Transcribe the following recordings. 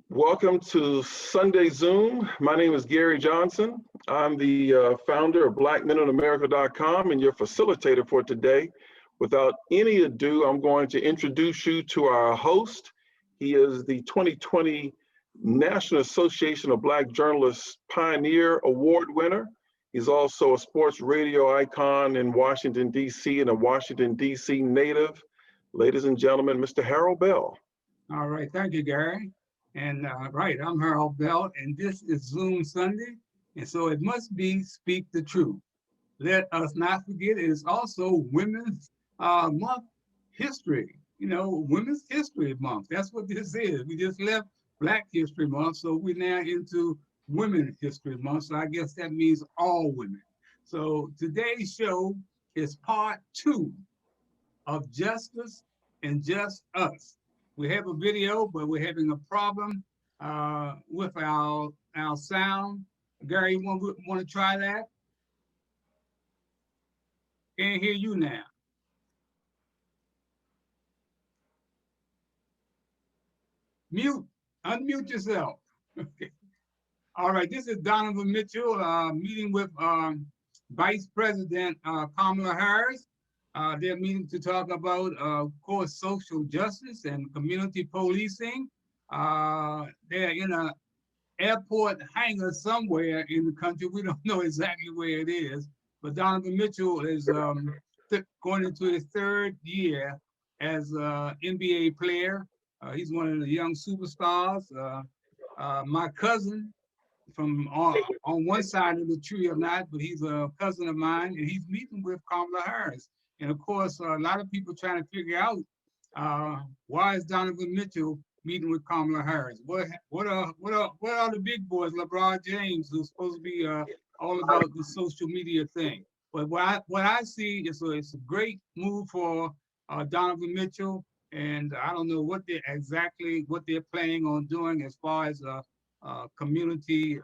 Welcome to Sunday Zoom. My name is Gary Johnson. I'm the founder of BlackMenInAmerica.com and your facilitator for today. Without any ado, I'm going to introduce you to our host. He is the 2020 National Association of Black Journalists Pioneer Award winner. He's also a sports radio icon in Washington, D.C. and a Washington, D.C. native. Ladies and gentlemen, Mr. Harold Bell. All right, thank you, Gary. And right, I'm Harold Bell, and this is Zoom Sunday, and so it must be Speak the Truth. Let us not forget, it is also Women's Month history. You know, Women's History Month. That's what this is. We just left Black History Month, so we're now into Women's History Month. So I guess that means all women. So today's show is part 2 of Justice and Just Us. We have a video, but we're having a problem with our sound. Gary, you want to try that? Can't hear you now. Mute, unmute yourself. Okay. All right, this is Donovan Mitchell meeting with Vice President Kamala Harris. They're meeting to talk about, of course, social justice and community policing. They're in an airport hangar somewhere in the country. We don't know exactly where it is, but Donovan Mitchell is going into his 3rd year as an NBA player. He's one of the young superstars. My cousin from on one side of the tree or not, but he's a cousin of mine, and he's meeting with Kamala Harris. And of course, a lot of people trying to figure out why is Donovan Mitchell meeting with Kamala Harris? What are the big boys, LeBron James, who's supposed to be all about the social media thing? But what I see is it's a great move for Donovan Mitchell, and I don't know what they're planning on doing as far as community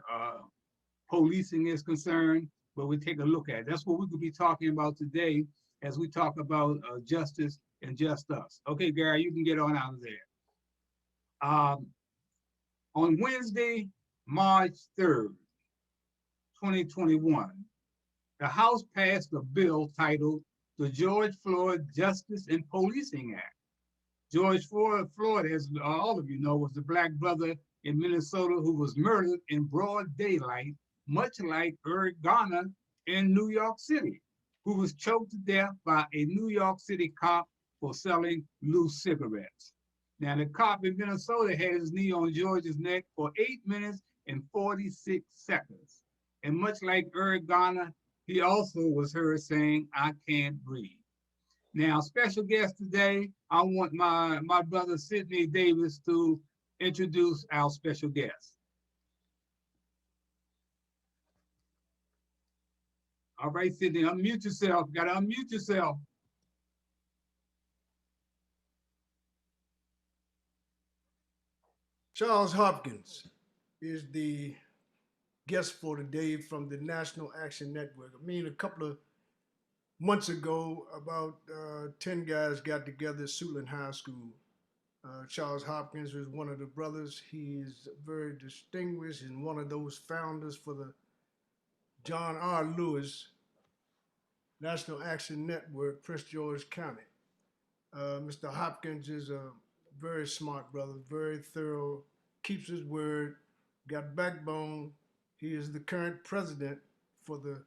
policing is concerned. But we take a look at it. That's what we could be talking about today as we talk about justice and just us. Okay, Gary, you can get on out of there. On Wednesday, March 3rd, 2021, the House passed a bill titled the George Floyd Justice and Policing Act. George Floyd, as all of you know, was the Black brother in Minnesota who was murdered in broad daylight, much like Eric Garner in New York City, who was choked to death by a New York City cop for selling loose cigarettes. Now, the cop in Minnesota had his knee on George's neck for 8 minutes and 46 seconds. And much like Eric Garner, he also was heard saying, "I can't breathe." Now, special guest today, I want my brother Sidney Davis to introduce our special guest. All right, Sidney, unmute yourself. You gotta unmute yourself. Charles Hopkins is the guest for today from the National Action Network. I mean, a couple of months ago, about 10 guys got together at Suitland High School. Charles Hopkins was one of the brothers. He is very distinguished and one of those founders for the John R. Lewis National Action Network, Prince George County. Mr. Hopkins is a very smart brother, very thorough, keeps his word, got backbone. He is the current president for the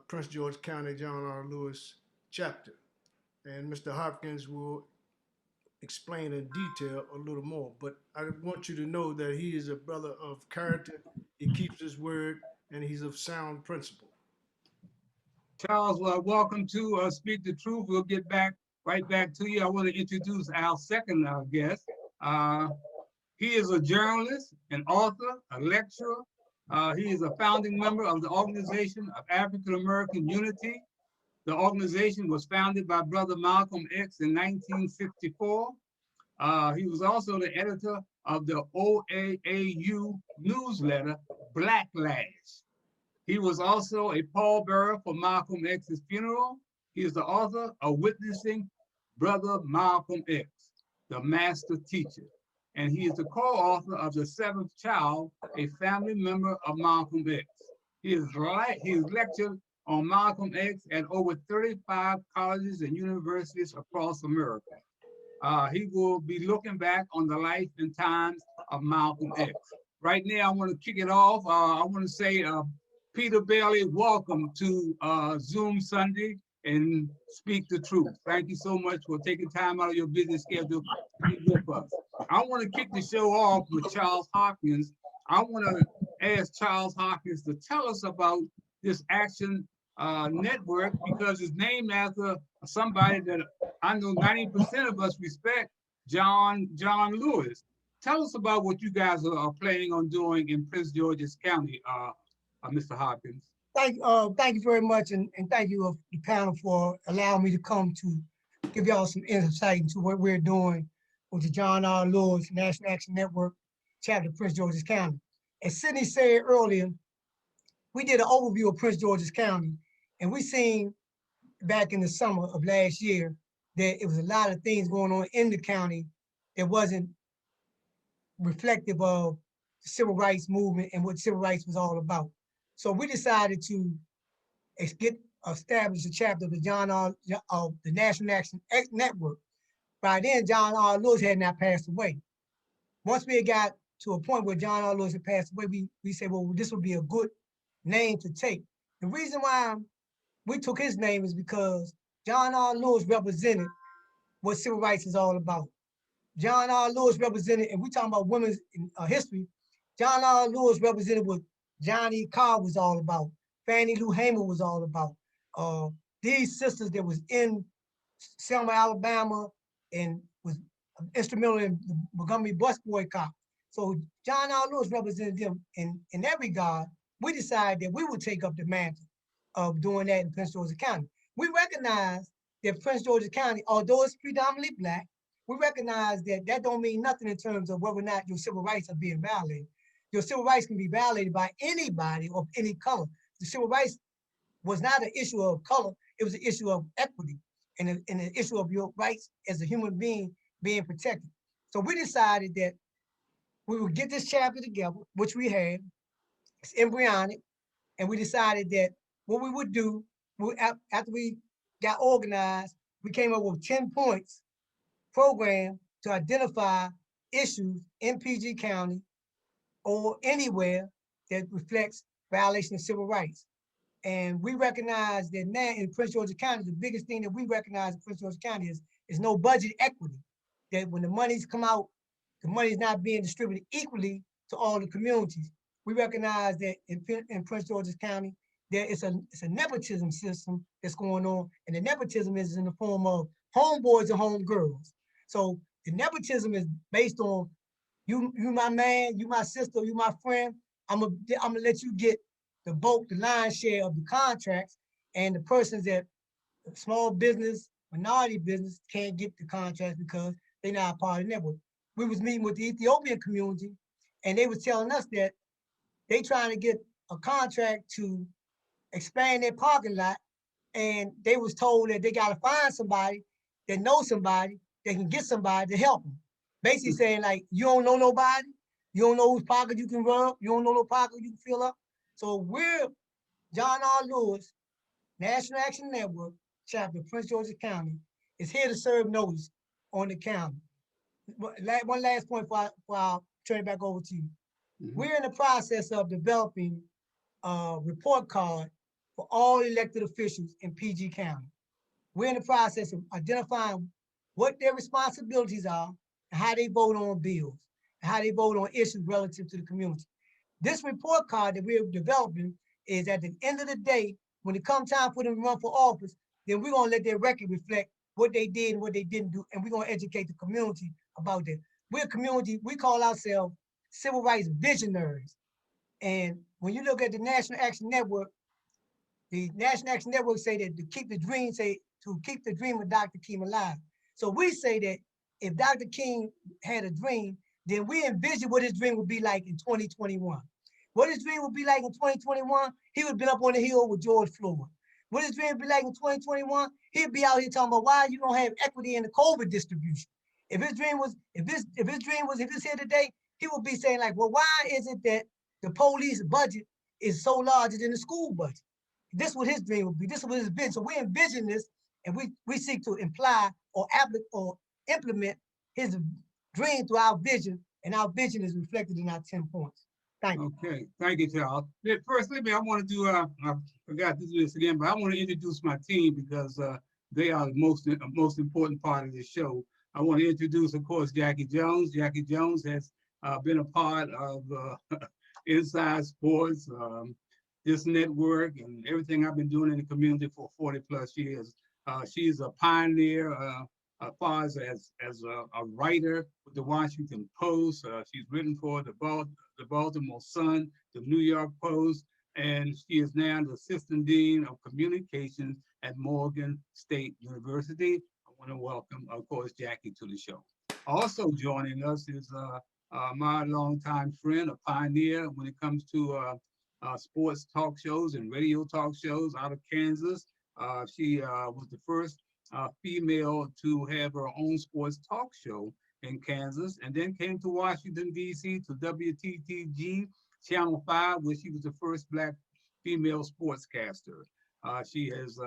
Prince George County John R. Lewis chapter. And Mr. Hopkins will explain in detail a little more, but I want you to know that he is a brother of character, he keeps his word, and he's of sound principle. Charles, welcome to Speak the Truth. We'll get right back to you. I want to introduce our second guest. He is a journalist, an author, a lecturer. He is a founding member of the Organization of African American Unity. The organization was founded by Brother Malcolm X in 1964. He was also the editor of the OAAU newsletter, Blacklash. He was also a pallbearer for Malcolm X's funeral. He is the author of Witnessing Brother Malcolm X, the Master Teacher. and he is the co-author of The Seventh Child, a family member of Malcolm X. He has lectured on Malcolm X at over 35 colleges and universities across America. He will be looking back on the life and times of Malcolm X. Right now, I want to kick it off. I want to say, Peter Bailey, welcome to Zoom Sunday and Speak the Truth. Thank you so much for taking time out of your busy schedule to be with us. I want to kick the show off with Charles Hopkins. I want to ask Charles Hopkins to tell us about this Action Network, because it's named after somebody that I know 90% of us respect, John Lewis. Tell us about what you guys are planning on doing in Prince George's County, Mr. Hopkins. Thank you very much, and thank you, the panel, for allowing me to come to give y'all some insight into what we're doing with the John R. Lewis National Action Network chapter of Prince George's County. As Sidney said earlier, we did an overview of Prince George's County, and we seen back in the summer of last year that it was a lot of things going on in the county that wasn't reflective of the civil rights movement and what civil rights was all about. So we decided to establish a chapter of the National Action Network. By then, John R. Lewis had not passed away. Once we got to a point where John R. Lewis had passed away, we said, well, this would be a good name to take. The reason why we took his name is because John R. Lewis represented what civil rights is all about. John R. Lewis represented, and we talking about women's history, John R. Lewis represented what Johnny Carr was all about, Fannie Lou Hamer was all about. These sisters that was in Selma, Alabama, and was instrumental in the Montgomery bus boycott. So John R. Lewis represented them. In that regard, we decided that we would take up the mantle of doing that in Prince George's County. We recognize that Prince George's County, although it's predominantly Black, we recognize that that don't mean nothing in terms of whether or not your civil rights are being violated. Your civil rights can be violated by anybody of any color. The civil rights was not an issue of color, it was an issue of equity and an issue of your rights as a human being being protected. So we decided that we would get this chapter together, which we had, it's embryonic, and we decided that what we would do, after we got organized, we came up with 10 points program to identify issues in PG County or anywhere that reflects violation of civil rights. And we recognize that now in Prince George's County, the biggest thing that we recognize in Prince George's County is no budget equity. That when the monies come out, the money is not being distributed equally to all the communities. We recognize that in Prince George's County, there is a nepotism system that's going on, and the nepotism is in the form of homeboys and homegirls. So the nepotism is based on you my man, you my sister, you my friend. I'm gonna let you get the bulk, the lion's share of the contracts, and the persons that small business, minority business can't get the contracts because they're not a part of the network. We was meeting with the Ethiopian community, and they was telling us that they trying to get a contract to expand their parking lot, and they was told that they gotta find somebody that knows somebody that can get somebody to help them. Basically saying like, you don't know nobody, you don't know whose pocket you can rub, you don't know no pocket you can fill up. So we're John R. Lewis, National Action Network, chapter Prince George's County, is here to serve notice on the county. One last point before I'll turn it back over to you. Mm-hmm. We're in the process of developing a report card for all elected officials in PG County. We're in the process of identifying what their responsibilities are and how they vote on bills and how they vote on issues relative to the community. This report card that we're developing is at the end of the day, when it comes time for them to run for office, then we're gonna let their record reflect what they did and what they didn't do, and we're gonna educate the community about that. We're a community, we call ourselves civil rights visionaries. And when you look at the National Action Network, the National Action Network say that to keep the dream of Dr. King alive. So we say that if Dr. King had a dream, then we envision what his dream would be like in 2021. What his dream would be like in 2021, he would have been up on the hill with George Floyd. What his dream would be like in 2021, he'd be out here talking about why you don't have equity in the COVID distribution. If his dream was, if his here today, he would be saying like, well, why is it that the police budget is so larger than the school budget? This what his dream would be. This is what his vision. So we envision this, and we seek to imply or implement his dream through our vision, and our vision is reflected in our 10 points. Thank you. Okay, thank you, Charles. First, I want to do, I forgot to do this again, but I want to introduce my team because they are the most important part of the show. I want to introduce, of course, Jackie Jones. Jackie Jones has been a part of Inside Sports, this network, and everything I've been doing in the community for 40 plus years. She's a pioneer as far as a writer with the Washington Post. She's written for the Baltimore Sun, the New York Post, and she is now the Assistant Dean of Communications at Morgan State University. I want to welcome, of course, Jackie to the show. Also joining us is my longtime friend, a pioneer when it comes to sports talk shows and radio talk shows out of Kansas. She was the first female to have her own sports talk show in Kansas, and then came to Washington, D.C. to WTTG Channel 5, where she was the first Black female sportscaster. She has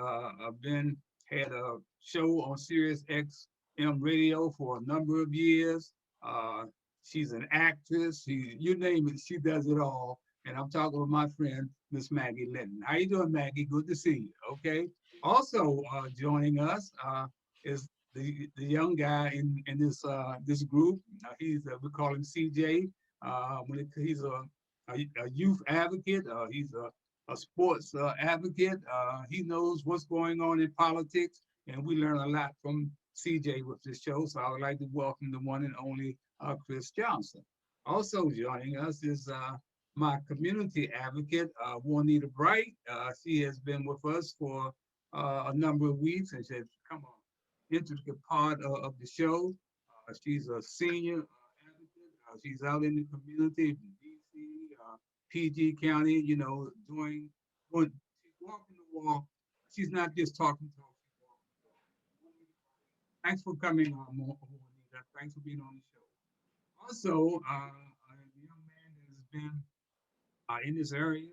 had a show on Sirius XM radio for a number of years. She's an actress. You name it, she does it all. And I'm talking with my friend, Miss Maggie Linton. How you doing, Maggie? Good to see you. Okay. Also joining us is the young guy in this group. We call him CJ. He's a youth advocate. He's a sports advocate. He knows what's going on in politics, and we learn a lot from CJ with this show. So I would like to welcome the one and only Chris Johnson. Also joining us is my community advocate, Juanita Bright. She has been with us for a number of weeks, and she's come on, intricate part of the show. She's a senior advocate. She's out in the community, DC, PG County, you know, she's walking the walk. She's not just talking talk. Thanks for coming on, Juanita. Thanks for being on the show. Also, a young man that has been in this area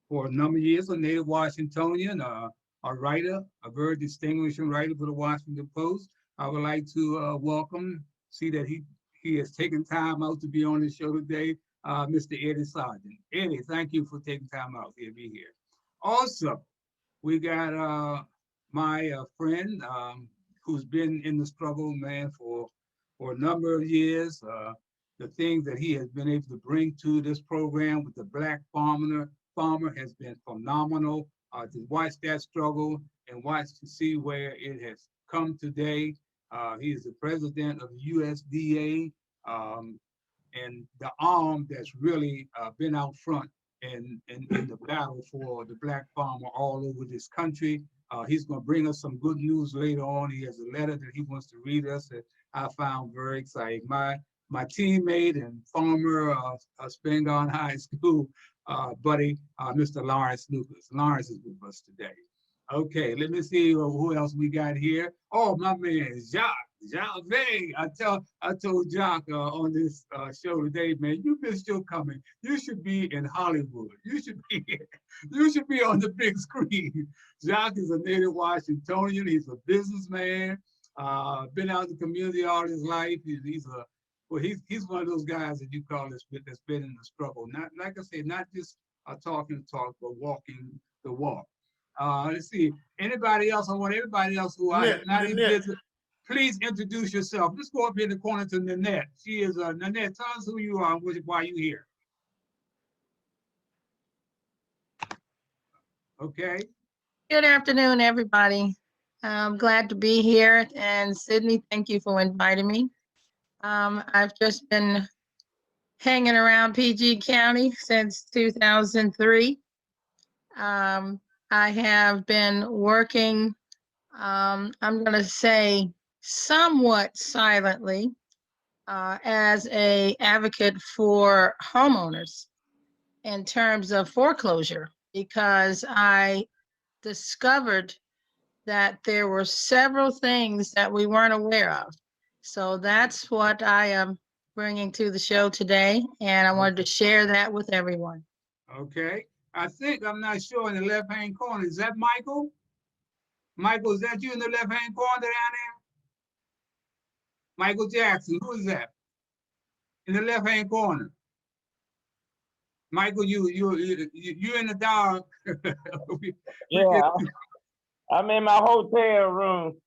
for a number of years, a native Washingtonian, a writer, a very distinguished writer for the Washington Post. I would like to welcome, see that he has taken time out to be on the show today, Mr. Eddie Sargent. Eddie, thank you for taking time out to be here. Also, we got my friend who's been in the struggle, man, for a number of years. The things that he has been able to bring to this program with the Black farmer has been phenomenal. To watch that struggle and watch to see where it has come today. He is the president of the USDA and the arm that's really been out front in the battle for the Black farmer all over this country. He's going to bring us some good news later on. He has a letter that he wants to read us that I found very exciting. My teammate and former Spingarn High School buddy, Mr. Lawrence Lucas. Lawrence is with us today. Okay, let me see who else we got here. Oh, my man, Jacques Chevalier. I told Jacques on this show today, man, you missed your coming. You should be in Hollywood. You should be on the big screen. Jacques is a native Washingtonian. He's a businessman. Been out in the community all his life. He's one of those guys that you call that's been in the struggle. Not, like I said, not just talking the talk, but walking the walk. Let's see. Anybody else? I want everybody else who I have not even visited. Please introduce yourself. Let's go up here in the corner to Nanette. She is Nanette. Tell us who you are and why you here. Okay. Good afternoon, everybody. I'm glad to be here. And Sidney, thank you for inviting me. I've just been hanging around PG County since 2003. I have been working, I'm going to say somewhat silently, as an advocate for homeowners in terms of foreclosure, because I discovered that there were several things that we weren't aware of. So that's what I am bringing to the show today, and I wanted to share that with everyone. Okay. I think, I'm not sure, in the left-hand corner, is that Michael? Michael, is that you in the left-hand corner down there? Michael Jackson, who is that? In the left-hand corner. Michael, you in the dark. Yeah, I'm in my hotel room,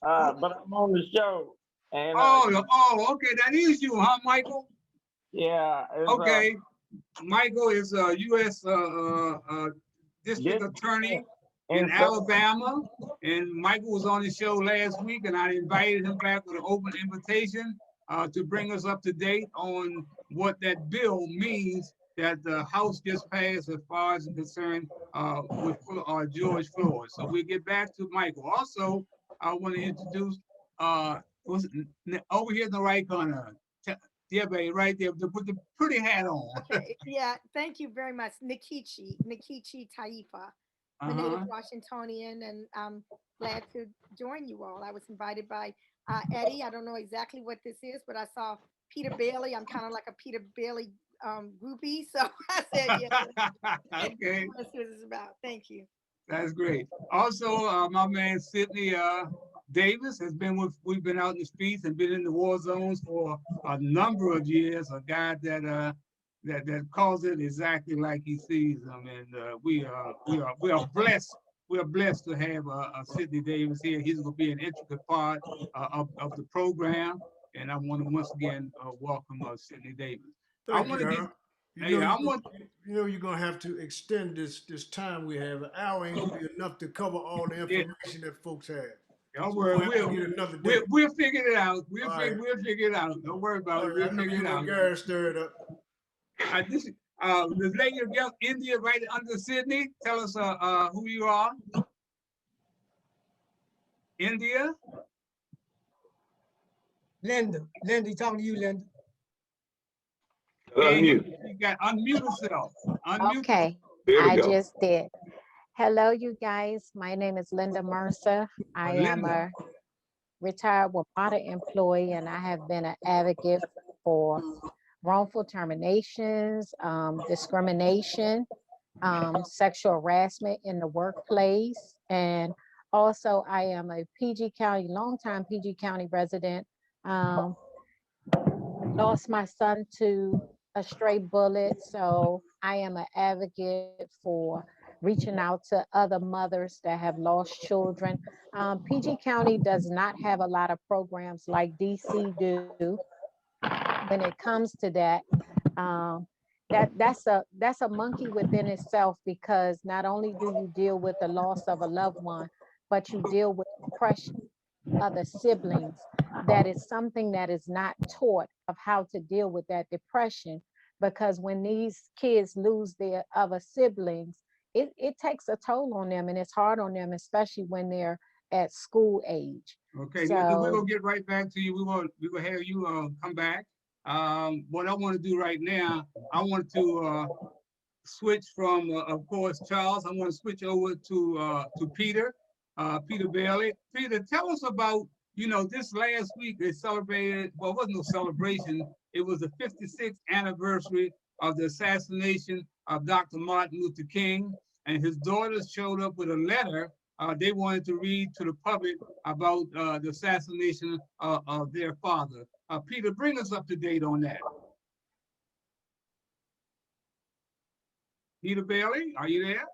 but I'm on the show. And okay, that is you, huh, Michael? yeah, Okay, Michael is a U.S. District Yes, Attorney in in Alabama, and Michael was on the show last week, and I invited him back with an open invitation to bring us up to date on what that bill means that the House just passed as far as concerned with George Floyd. So we'll get back to Michael. Also, I want to introduce over here in the right corner. Yeah, baby, right there. Put the pretty hat on. Okay, yeah, thank you very much. Nkechi Taifa. I'm a native Washingtonian, and I'm glad to join you all. I was invited by Eddie. I don't know exactly what this is, but I saw Peter Bailey. I'm kind of like a Peter Bailey groupie, so I said, yeah. Okay. That's what it's about. Thank you. That's great. Also, my man Sidney Davis has been we've been out in the streets and been in the war zones for a number of years. A guy that calls it exactly like he sees them, and we are blessed. We are blessed to have Sidney Davis here. He's going to be an intricate part of the program, and I want to once again welcome Sidney Davis. Thank you, Harold. You're gonna have to extend this time we have. An hour ain't gonna be enough to cover all the information that folks have. Don't worry, we'll figure it out. We'll figure it out. Don't worry about it. We'll figure it out. Gary stir it up. The lady of India right under Sydney. Tell us who you are. India. Linda, talking to you, Linda. Unmute. You got unmute yourself. Unmute. Okay, I just did. Hello, you guys. My name is Linda Mercer. I am a retired WMATA employee, and I have been an advocate for wrongful terminations, discrimination, sexual harassment in the workplace. And also I am a longtime PG County resident. Lost my son to a stray bullet. So I am an advocate for reaching out to other mothers that have lost children. PG County does not have a lot of programs like DC do. When it comes to that, that's a monkey within itself, because not only do you deal with the loss of a loved one, but you deal with depression of the siblings. That is something that is not taught of how to deal with that depression, because when these kids lose their other siblings, it takes a toll on them, and it's hard on them, especially when they're at school age. Okay, so we're gonna get right back to you. We will have you come back. What I want to do right now, I want to switch from, of course, Charles. I want to switch over to Peter, Peter Bailey. Peter, tell us about, this last week they celebrated, well, it wasn't no celebration. It was the 56th anniversary of the assassination of Dr. Martin Luther King, and his daughters showed up with a letter they wanted to read to the public about the assassination of their father. Peter, bring us up to date on that. Peter Bailey, are you there?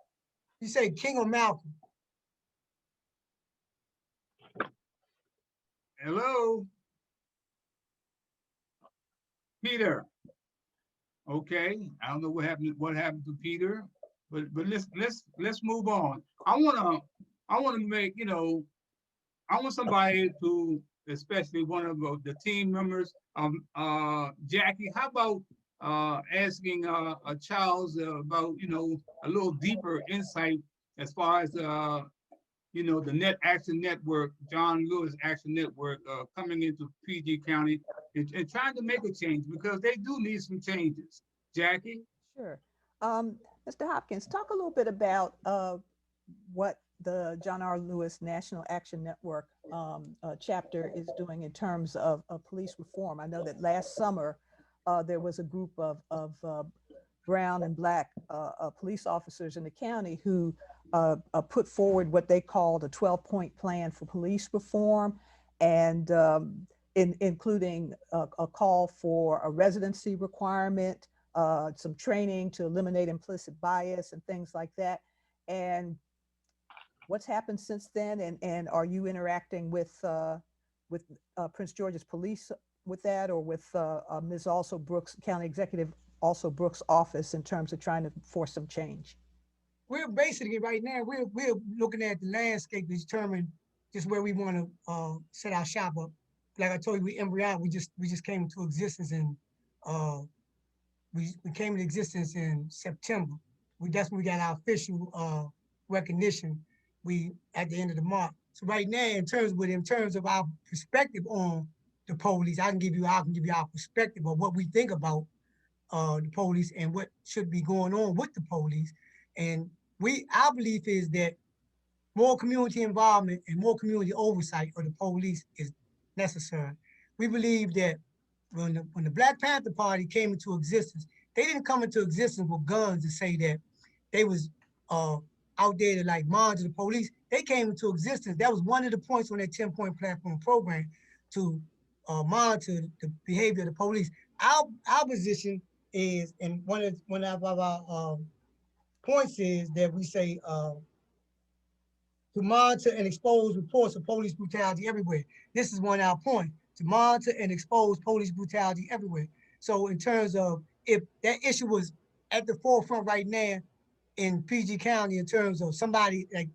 You say King or Malcolm? Hello? Peter. Okay, I don't know what happened to Peter, but let's move on. I want to make, I want somebody to, especially one of the team members, Jackie, how about asking Charles about, a little deeper insight as far as, the Net Action Network, John Lewis Action Network, coming into PG County and trying to make a change, because they do need some changes. Jackie? Sure. Mr. Hopkins, talk a little bit about what the John R. Lewis National Action Network chapter is doing in terms of police reform. I know that last summer there was a group of brown and black police officers in the county who put forward what they called a 12-point plan for police reform, and including a call for a residency requirement, some training to eliminate implicit bias and things like that. And what's happened since then? And are you interacting with Prince George's Police with that, or with Ms. Also Brooks, County Executive Also Brooks' office, in terms of trying to force some change? We're basically right now, we're looking at the landscape to determine just where we want to set our shop up. Like I told you, we embryonic, we just came into existence in we came into existence in September. That's when we got our official recognition. We at the end of the month. So right now, in terms of our perspective on the police, I can give you our perspective of what we think about the police and what should be going on with the police. And our belief is that more community involvement and more community oversight of the police is necessary. We believe that when the Black Panther Party came into existence, they didn't come into existence with guns to say that they was out there to like monitor the police. They came into existence. That was one of the points on their 10-point platform program, to monitor the behavior of the police. Our position is, and one of our points is that we say to monitor and expose reports of police brutality everywhere. This is one of our points, to monitor and expose police brutality everywhere. So in terms of, if that issue was at the forefront right now in PG County, in terms of somebody, like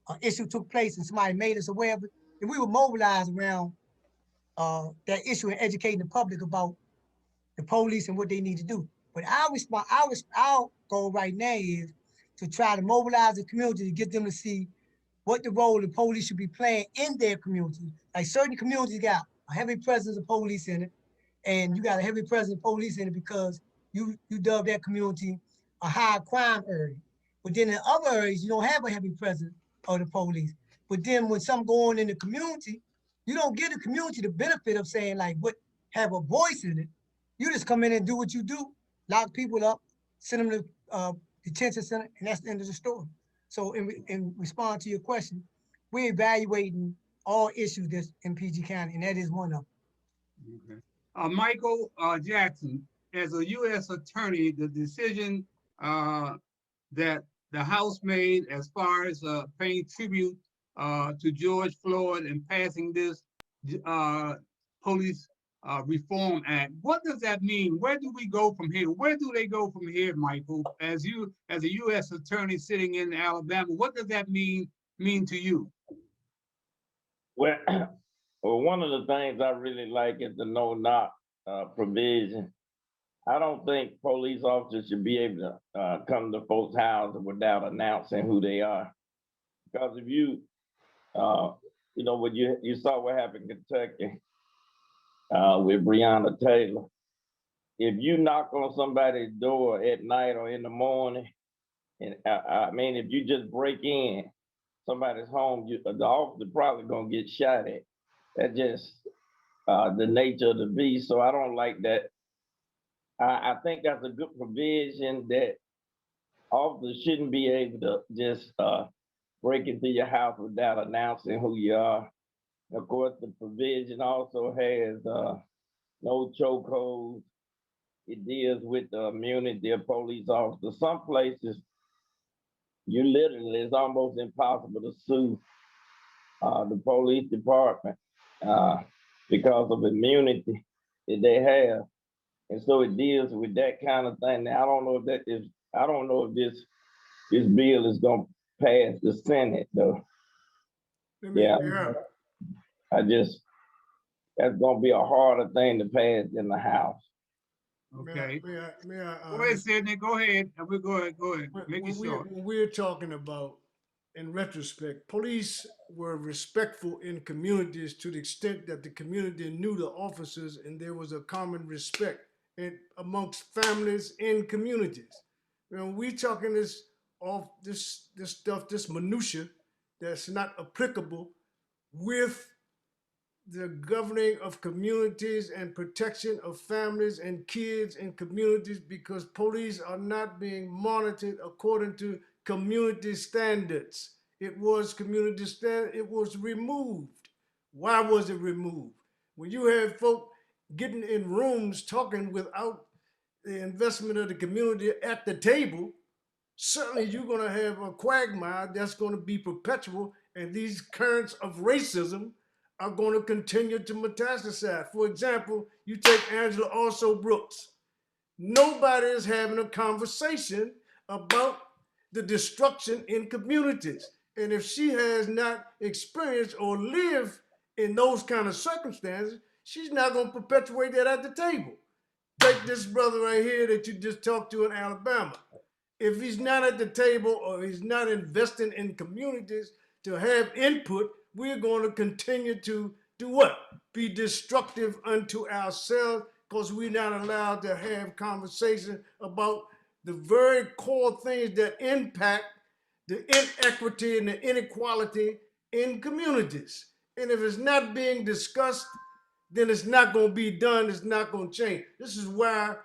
an issue took place and somebody made us aware of it, then we would mobilize around that issue and educating the public about the police and what they need to do. But our goal right now is to try to mobilize the community to get them to see what the role the police should be playing in their community. Like certain communities got a heavy presence of police in it, and you got a heavy presence of police in it because you dub that community a high crime area. But then in other areas, you don't have a heavy presence of the police. But then when something going on in the community, you don't give the community the benefit of saying like, what, have a voice in it. You just come in and do what you do, lock people up, send them to detention center, and that's the end of the story. So in response to your question, we're evaluating all issues that's in PG County, and that is one of them. Okay. Michael Jackson, as a U.S. attorney, the decision that the House made as far as paying tribute to George Floyd and passing this police Reform Act, what does that mean? Where do we go from here? Where do they go from here, Michael? As a U.S. attorney sitting in Alabama, what does that mean to you? Well, one of the things I really like is the no-knock provision. I don't think police officers should be able to come to folks' houses without announcing who they are. Because if you, when you saw what happened in Kentucky with Breonna Taylor, if you knock on somebody's door at night or in the morning, and if you just break in somebody's home, the officer probably gonna get shot at. That's just the nature of the beast. So I don't like that. I think that's a good provision that officers shouldn't be able to just break into your house without announcing who you are. Of course, the provision also has no chokeholds. It deals with the immunity of police officers. Some places, it's almost impossible to sue the police department because of immunity that they have. And so it deals with that kind of thing. Now, I don't know if this bill is gonna pass the Senate though. That's gonna be a harder thing to pass in the House. Okay. May I, go ahead, Sidney. Go ahead. Go ahead. Make it short. When we're talking about, in retrospect, police were respectful in communities to the extent that the community knew the officers, and there was a common respect amongst families and communities. We're talking this stuff, this minutia that's not applicable with the governing of communities and protection of families and kids in communities, because police are not being monitored according to community standards. It was community standard, it was removed. Why was it removed? When you have folk getting in rooms talking without the investment of the community at the table, certainly you're going to have a quagmire that's going to be perpetual, and these currents of racism are going to continue to metastasize. For example, you take Angela Also Brooks. Nobody is having a conversation about the destruction in communities. And if she has not experienced or lived in those kind of circumstances, she's not going to perpetuate that at the table. Take this brother right here that you just talked to in Alabama. If he's not at the table or he's not investing in communities to have input, we're going to continue to do what? Be destructive unto ourselves, because we're not allowed to have conversation about the very core things that impact the inequity and the inequality in communities. And if it's not being discussed, then it's not going to be done. It's not going to change. This is why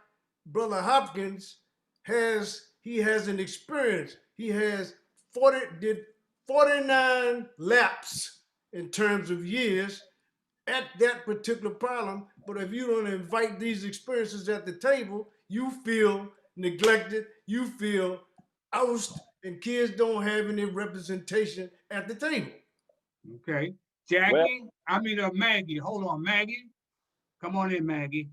Brother Hopkins has an experience. He has 49 laps in terms of years at that particular problem. But if you don't invite these experiences at the table, you feel neglected, you feel ousted, and kids don't have any representation at the table. Okay. Jackie, Maggie, hold on, Maggie. Come on in, Maggie.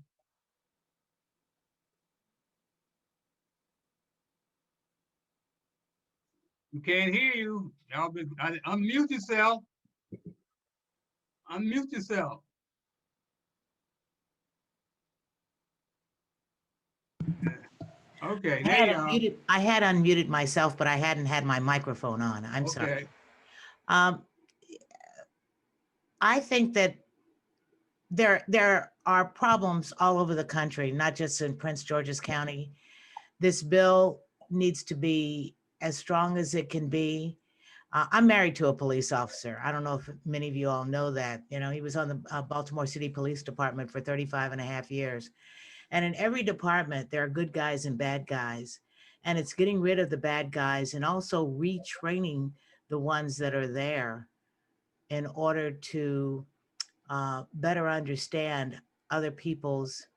We can't hear you. Unmute yourself. Unmute yourself. Okay, there you are. I had unmuted myself, but I hadn't had my microphone on. I'm sorry. I think that there are problems all over the country, not just in Prince George's County. This bill needs to be as strong as it can be. I'm married to a police officer. I don't know if many of you all know that. You know, he was on the Baltimore City Police Department for 35.5 years. And in every department, there are good guys and bad guys. And it's getting rid of the bad guys and also retraining the ones that are there in order to better understand other people's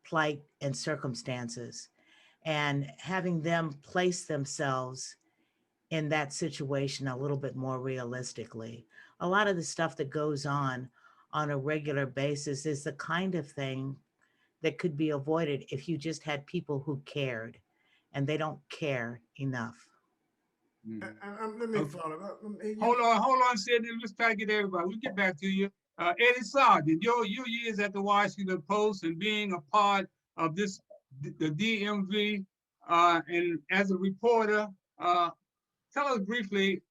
plight and circumstances, and having them place themselves in that situation a little bit more realistically. A lot of the stuff that goes on a regular basis is the kind of thing that could be avoided if you just had people who cared, and they don't care enough. Let me follow up. Hold on, Sidney. Let's try to get everybody. We'll get back to you. Eddie Sargent, your years at the Washington Post and being a part of the DMV, and as a reporter, tell us briefly,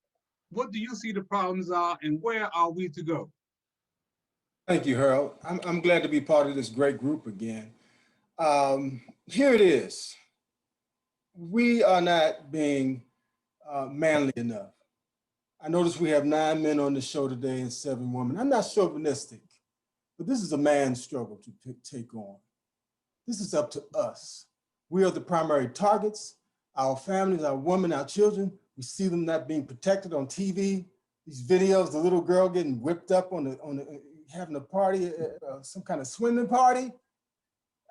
what do you see the problems are and where are we to go? Thank you, Harold. I'm glad to be part of this great group again. Here it is. We are not being manly enough. I notice we have 9 men on the show today and 7 women. I'm not chauvinistic, but this is a man's struggle to take on. This is up to us. We are the primary targets, our families, our women, our children. We see them not being protected on TV. These videos, the little girl getting whipped up having a party, some kind of swimming party.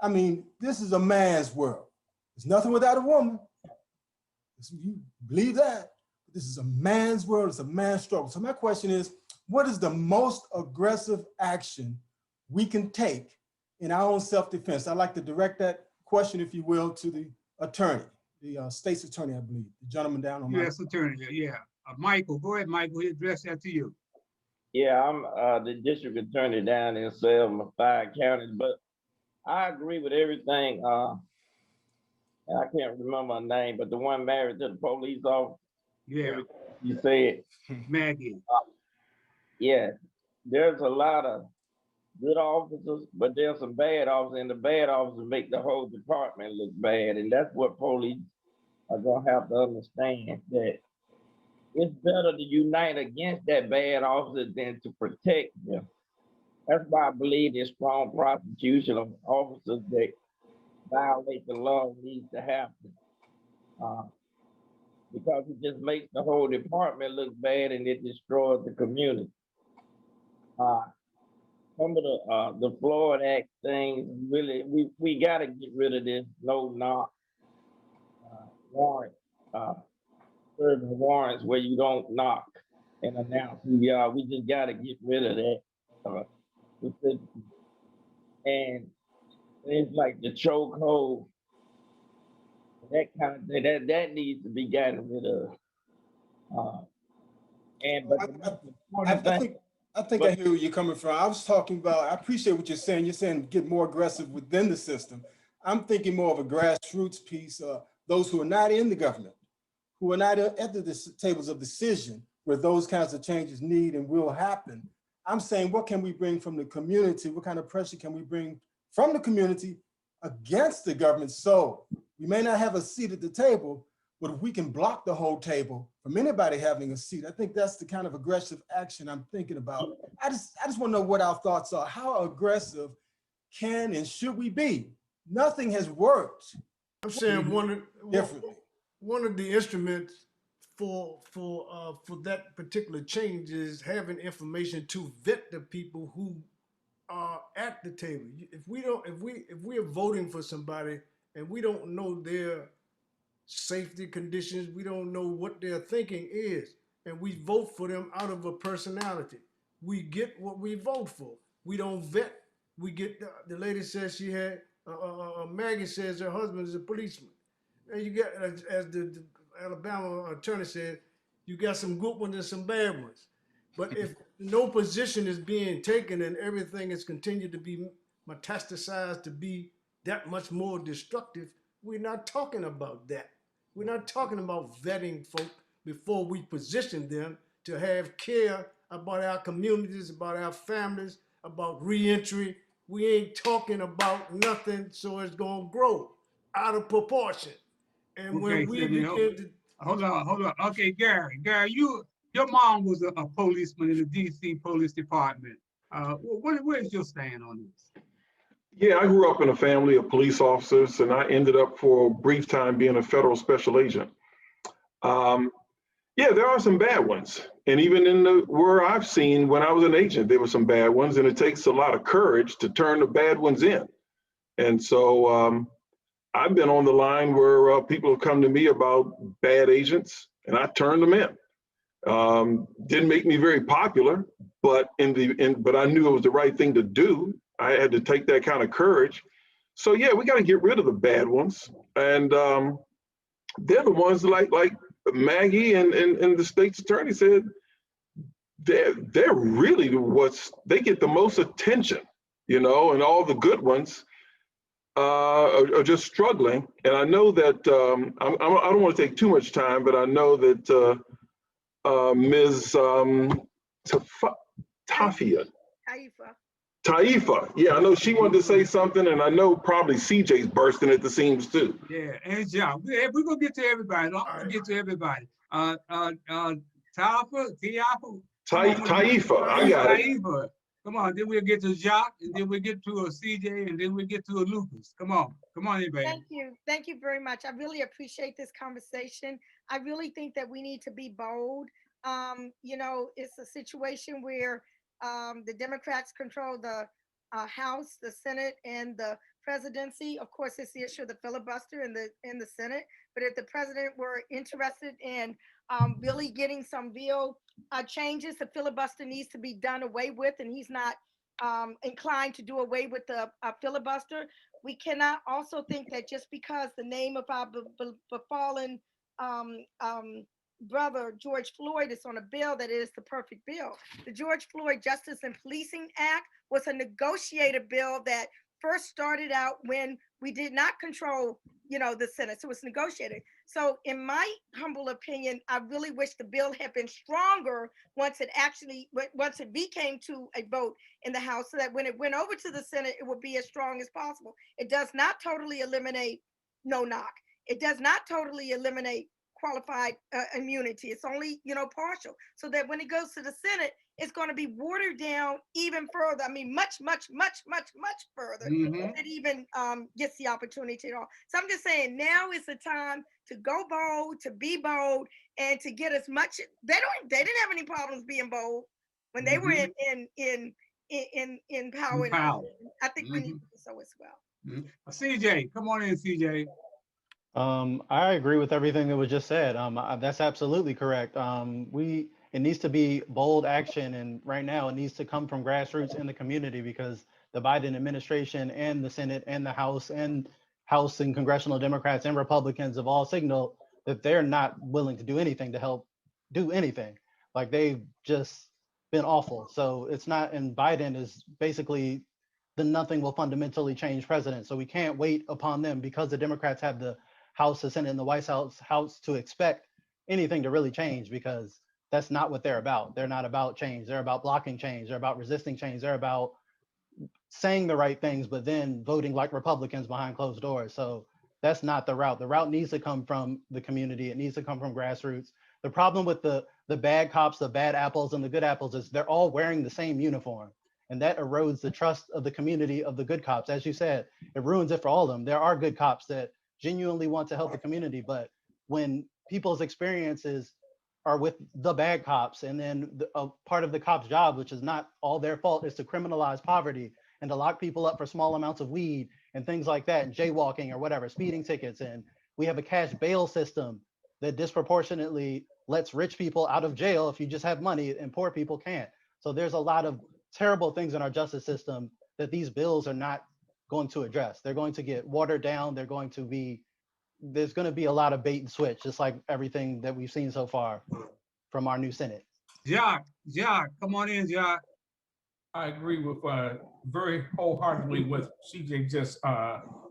I mean, this is a man's world. There's nothing without a woman. You believe that? This is a man's world, it's a man's struggle. So my question is, what is the most aggressive action we can take in our own self-defense? I'd like to direct that question, if you will, to the attorney, the state's attorney, I believe, the gentleman down on my U.S. attorney, yeah. Michael, go ahead, Michael, he addressed that to you. Yeah, I'm the district attorney down in Selma, 5 counties, but I agree with everything. And I can't remember her name, but the one married to the police officer. Yeah. You said. Maggie. Yeah, there's a lot of good officers, but there's some bad officers, and the bad officers make the whole department look bad. And that's what police are gonna have to understand, that it's better to unite against that bad officer than to protect them. That's why I believe this strong prosecution of officers that violate the law needs to happen. Because it just makes the whole department look bad and it destroys the community. Some of the Floyd Act things, really, we got to get rid of this no-knock warrant, serving warrants where you don't knock and announce who you are. We just got to get rid of that. And it's like the chokehold, that kind of thing, that needs to be gotten rid of. I think I hear where you're coming from. I was talking about, I appreciate what you're saying. You're saying get more aggressive within the system. I'm thinking more of a grassroots piece, those who are not in the government, who are not at the tables of decision where those kinds of changes need and will happen. I'm saying, what can we bring from the community? What kind of pressure can we bring from the community against the government? So we may not have a seat at the table, but if we can block the whole table from anybody having a seat, I think that's the kind of aggressive action I'm thinking about. I just want to know what our thoughts are. How aggressive can and should we be? Nothing has worked. I'm saying one of the instruments for that particular change is having information to vet the people who are at the table. If we are voting for somebody and we don't know their safety conditions, we don't know what their thinking is, and we vote for them out of a personality, we get what we vote for. We don't vet. We get the lady says she had Maggie says her husband is a policeman, and you get, as the Alabama attorney said, you got some good ones and some bad ones. But if no position is being taken and everything is continued to be metastasized to be that much more destructive, we're not talking about that. We're not talking about vetting folk before we position them to have care about our communities, about our families, about reentry. We ain't talking about nothing, so it's gonna grow out of proportion. And when we begin to hold on. Okay, Gary, your mom was a policeman in the DC Police Department. Where's your stand on this? Yeah, I grew up in a family of police officers, and I ended up for a brief time being a federal special agent. Yeah, there are some bad ones. And even where I've seen when I was an agent, there were some bad ones, and it takes a lot of courage to turn the bad ones in. And so I've been on the line where people have come to me about bad agents, and I turned them in. Didn't make me very popular, but but I knew it was the right thing to do. I had to take that kind of courage. So yeah, we got to get rid of the bad ones, and they're the ones like Maggie and the state's attorney said. They're really they get the most attention, and all the good ones are just struggling. And I know that I don't want to take too much time, but I know that Ms. Taifa, yeah, I know she wanted to say something, and I know probably CJ's bursting at the seams too. Yeah, and Jacques, we're gonna get to everybody. I'm gonna get to everybody. Taifa, I got it. Come on, then we'll get to Jacques, and then we'll get to a CJ, and then we'll get to a Lucas. Come on, everybody. Thank you very much. I really appreciate this conversation. I really think that we need to be bold. It's a situation where the Democrats control the House, the Senate, and the presidency. Of course, it's the issue of the filibuster in the Senate. But if the president were interested in really getting some real changes, the filibuster needs to be done away with, and he's not inclined to do away with the filibuster. We cannot also think that just because the name of our befallen brother George Floyd is on a bill that it is the perfect bill. The George Floyd Justice and Policing Act was a negotiated bill that first started out when we did not control, the Senate. So it was negotiated. So in my humble opinion, I really wish the bill had been stronger once it became to a vote in the House, so that when it went over to the Senate, it would be as strong as possible. It does not totally eliminate no knock. It does not totally eliminate qualified immunity. It's only, partial. So that when it goes to the Senate, it's going to be watered down even further. I mean, much, much, much, much, much further. If it even gets the opportunity at all. So I'm just saying now is the time to go bold, to be bold, and to get as much. They didn't have any problems being bold when they were in power. I think we need to do so as well. CJ, come on in, CJ. I agree with everything that was just said. That's absolutely correct. It needs to be bold action, and right now it needs to come from grassroots in the community, because the Biden administration and the Senate and the House and congressional Democrats and Republicans have all signaled that they're not willing to do anything to help do anything. Like, they've just been awful. So it's not, and Biden is basically the nothing will fundamentally change president. So we can't wait upon them, because the Democrats have the House, the Senate, and the White House to expect anything to really change, because that's not what they're about. They're not about change. They're about blocking change. They're about resisting change. They're about saying the right things, but then voting like Republicans behind closed doors. So that's not the route. The route needs to come from the community. It needs to come from grassroots. The problem with the bad cops, the bad apples, and the good apples is they're all wearing the same uniform. And that erodes the trust of the community of the good cops. As you said, it ruins it for all of them. There are good cops that genuinely want to help the community, but when people's experiences are with the bad cops, and then a part of the cops' job, which is not all their fault, is to criminalize poverty and to lock people up for small amounts of weed and things like that, and jaywalking or whatever, speeding tickets. And we have a cash bail system that disproportionately lets rich people out of jail if you just have money, and poor people can't. So there's a lot of terrible things in our justice system that these bills are not going to address. They're going to get watered down. There's going to be a lot of bait and switch, just like everything that we've seen so far from our new Senate. Jacques, come on in, Jacques. I agree with very wholeheartedly what CJ just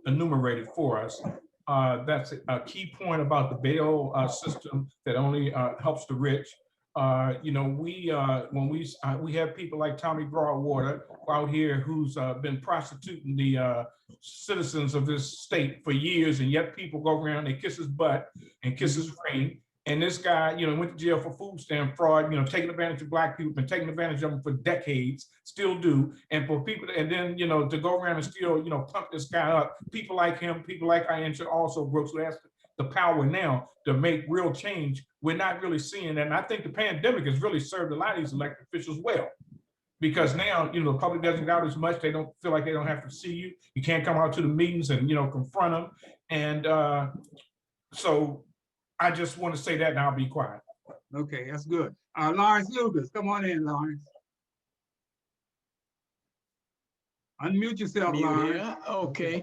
enumerated for us. That's a key point about the bail system that only helps the rich. We have people like Tommy Broadwater out here who's been prostituting the citizens of this state for years, and yet people go around, they kiss his butt and kiss his ring. And this guy, went to jail for food stamp fraud, taking advantage of Black people, been taking advantage of them for decades, still do. And for people, and then, to go around and still, pump this guy up, people like him, people like I should also grow. So that's the power now to make real change. We're not really seeing that. And I think the pandemic has really served a lot of these elected officials well. Because now, the public doesn't get out as much. They don't feel like they don't have to see you. You can't come out to the meetings and, confront them. And so I just want to say that, and I'll be quiet. Okay, that's good. Lawrence Lucas, come on in, Lawrence. Unmute yourself, Lawrence. Yeah, okay.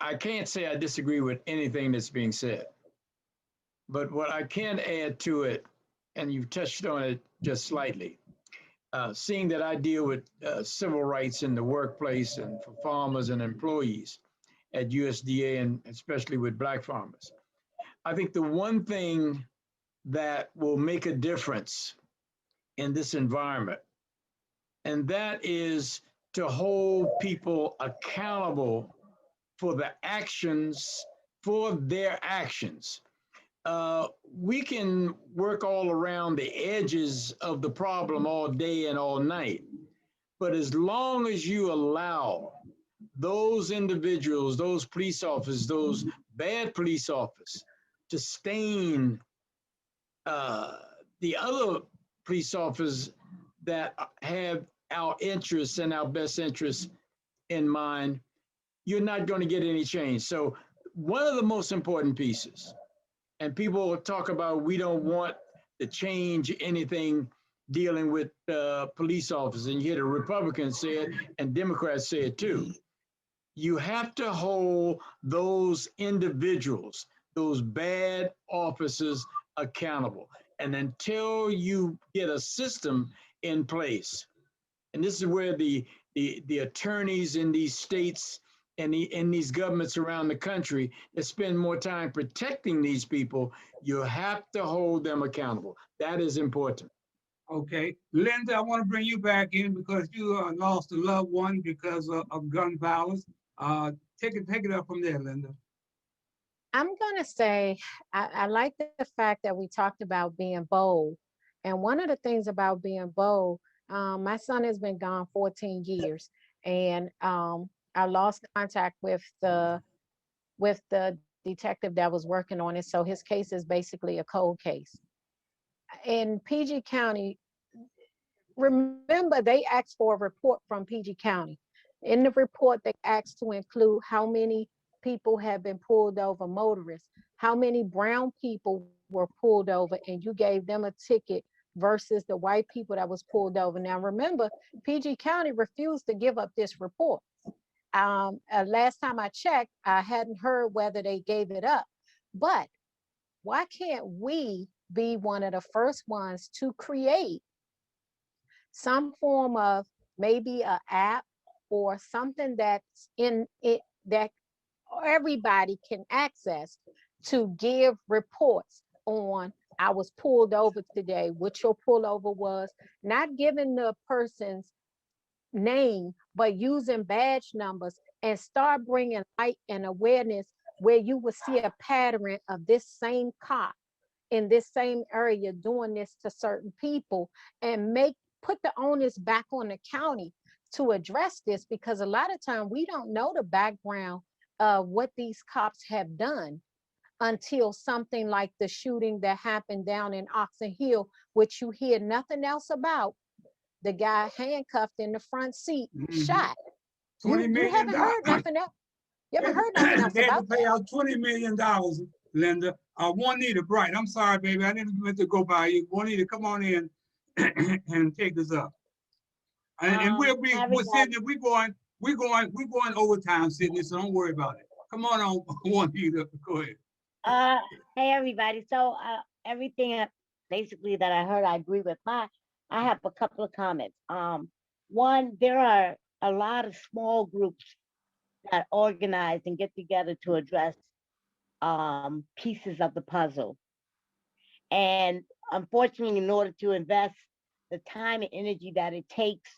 I can't say I disagree with anything that's being said, but what I can add to it, and you've touched on it just slightly, seeing that I deal with civil rights in the workplace and for farmers and employees at USDA, and especially with Black farmers. I think the one thing that will make a difference in this environment, and that is to hold people accountable for their actions. We can work all around the edges of the problem all day and all night, but as long as you allow those individuals, those police officers, those bad police officers to stain the other police officers that have our interests and our best interests in mind, you're not going to get any change. So one of the most important pieces, and people talk about we don't want to change anything dealing with police officers, and you hear the Republicans say it and Democrats say it too. You have to hold those individuals, those bad officers, accountable. And until you get a system in place, and this is where the attorneys in these states and in these governments around the country that spend more time protecting these people, you have to hold them accountable. That is important. Okay, Linda, I want to bring you back in because you lost a loved one because of gun violence. Take it up from there, Linda. I'm gonna say I like the fact that we talked about being bold. And one of the things about being bold, my son has been gone 14 years, and I lost contact with the detective that was working on it. So his case is basically a cold case. In PG County, remember they asked for a report from PG County. In the report, they asked to include how many people have been pulled over, motorists, how many brown people were pulled over, and you gave them a ticket versus the white people that was pulled over. Now, remember, PG County refused to give up this report. Last time I checked, I hadn't heard whether they gave it up. But why can't we be one of the first ones to create some form of maybe an app or something that's in it that everybody can access to give reports on I was pulled over today, what your pullover was, not giving the person's name, but using badge numbers and start bringing light and awareness where you will see a pattern of this same cop in this same area doing this to certain people and put the onus back on the county to address this, because a lot of time we don't know the background of what these cops have done until something like the shooting that happened down in Oxon Hill, which you hear nothing else about. The guy handcuffed in the front seat, shot. You haven't heard nothing else. You haven't heard nothing else They had to about pay that. out $20 million, Linda. Juanita Bright, I'm sorry, baby. I didn't mean to go by you. Juanita, come on in and take this up. And we're Sydney, we're going overtime, Sydney, so don't worry about it. Come on, Juanita, go ahead. Hey everybody. So everything basically that I heard, I agree with. I have a couple of comments. One, there are a lot of small groups that organize and get together to address pieces of the puzzle. And unfortunately, in order to invest the time and energy that it takes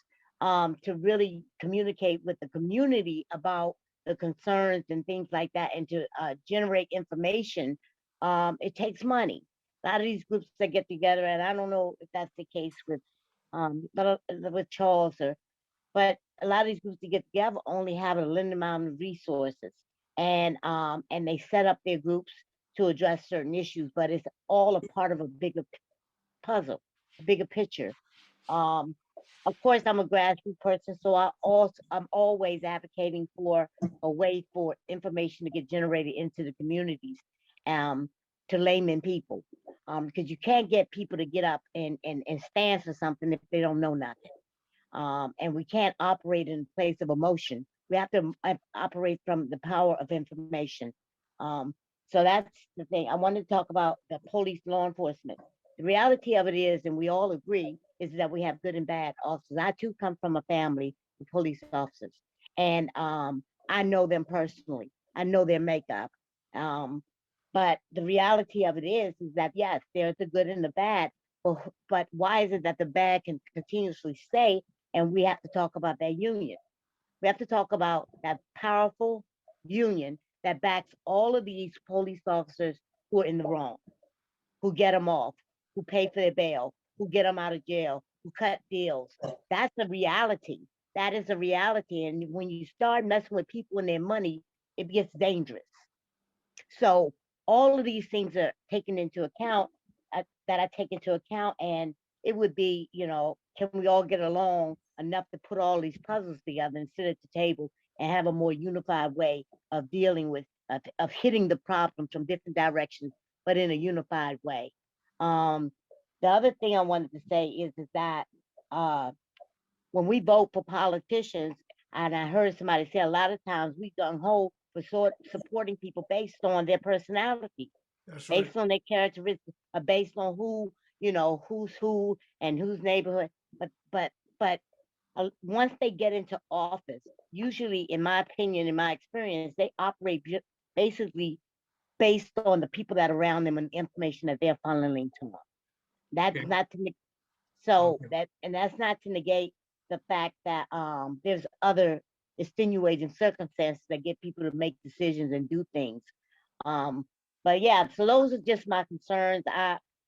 to really communicate with the community about the concerns and things like that, and to generate information, it takes money. A lot of these groups that get together, and I don't know if that's the case with Charles, but a lot of these groups that get together only have a limited amount of resources, and they set up their groups to address certain issues, but it's all a part of a bigger puzzle, a bigger picture. Of course, I'm a grassroots person, so I'm always advocating for a way for information to get generated into the communities, to layman people, because you can't get people to get up and stand for something if they don't know nothing. And we can't operate in a place of emotion. We have to operate from the power of information. So that's the thing. I want to talk about the police, law enforcement. The reality of it is, and we all agree, is that we have good and bad officers. I too come from a family of police officers, and I know them personally. I know their makeup. But the reality of it is that yes, there's the good and the bad. But why is it that the bad can continuously stay, and we have to talk about that union? We have to talk about that powerful union that backs all of these police officers who are in the wrong, who get them off, who pay for their bail, who get them out of jail, who cut deals. That's a reality. That is a reality. And when you start messing with people and their money, it gets dangerous. So all of these things are taken into account, that I take into account. And it would be, can we all get along enough to put all these puzzles together and sit at the table and have a more unified way of dealing with, of hitting the problem from different directions, but in a unified way. The other thing I wanted to say is that when we vote for politicians, and I heard somebody say a lot of times we gung ho for supporting people based on their personality, based on their characteristics, based on who, who's who and whose neighborhood. But once they get into office, usually, in my opinion, in my experience, they operate basically based on the people that are around them and the information that they're funneling to them. That's not to that's not to negate the fact that there's other extenuating circumstances that get people to make decisions and do things. But yeah, so those are just my concerns.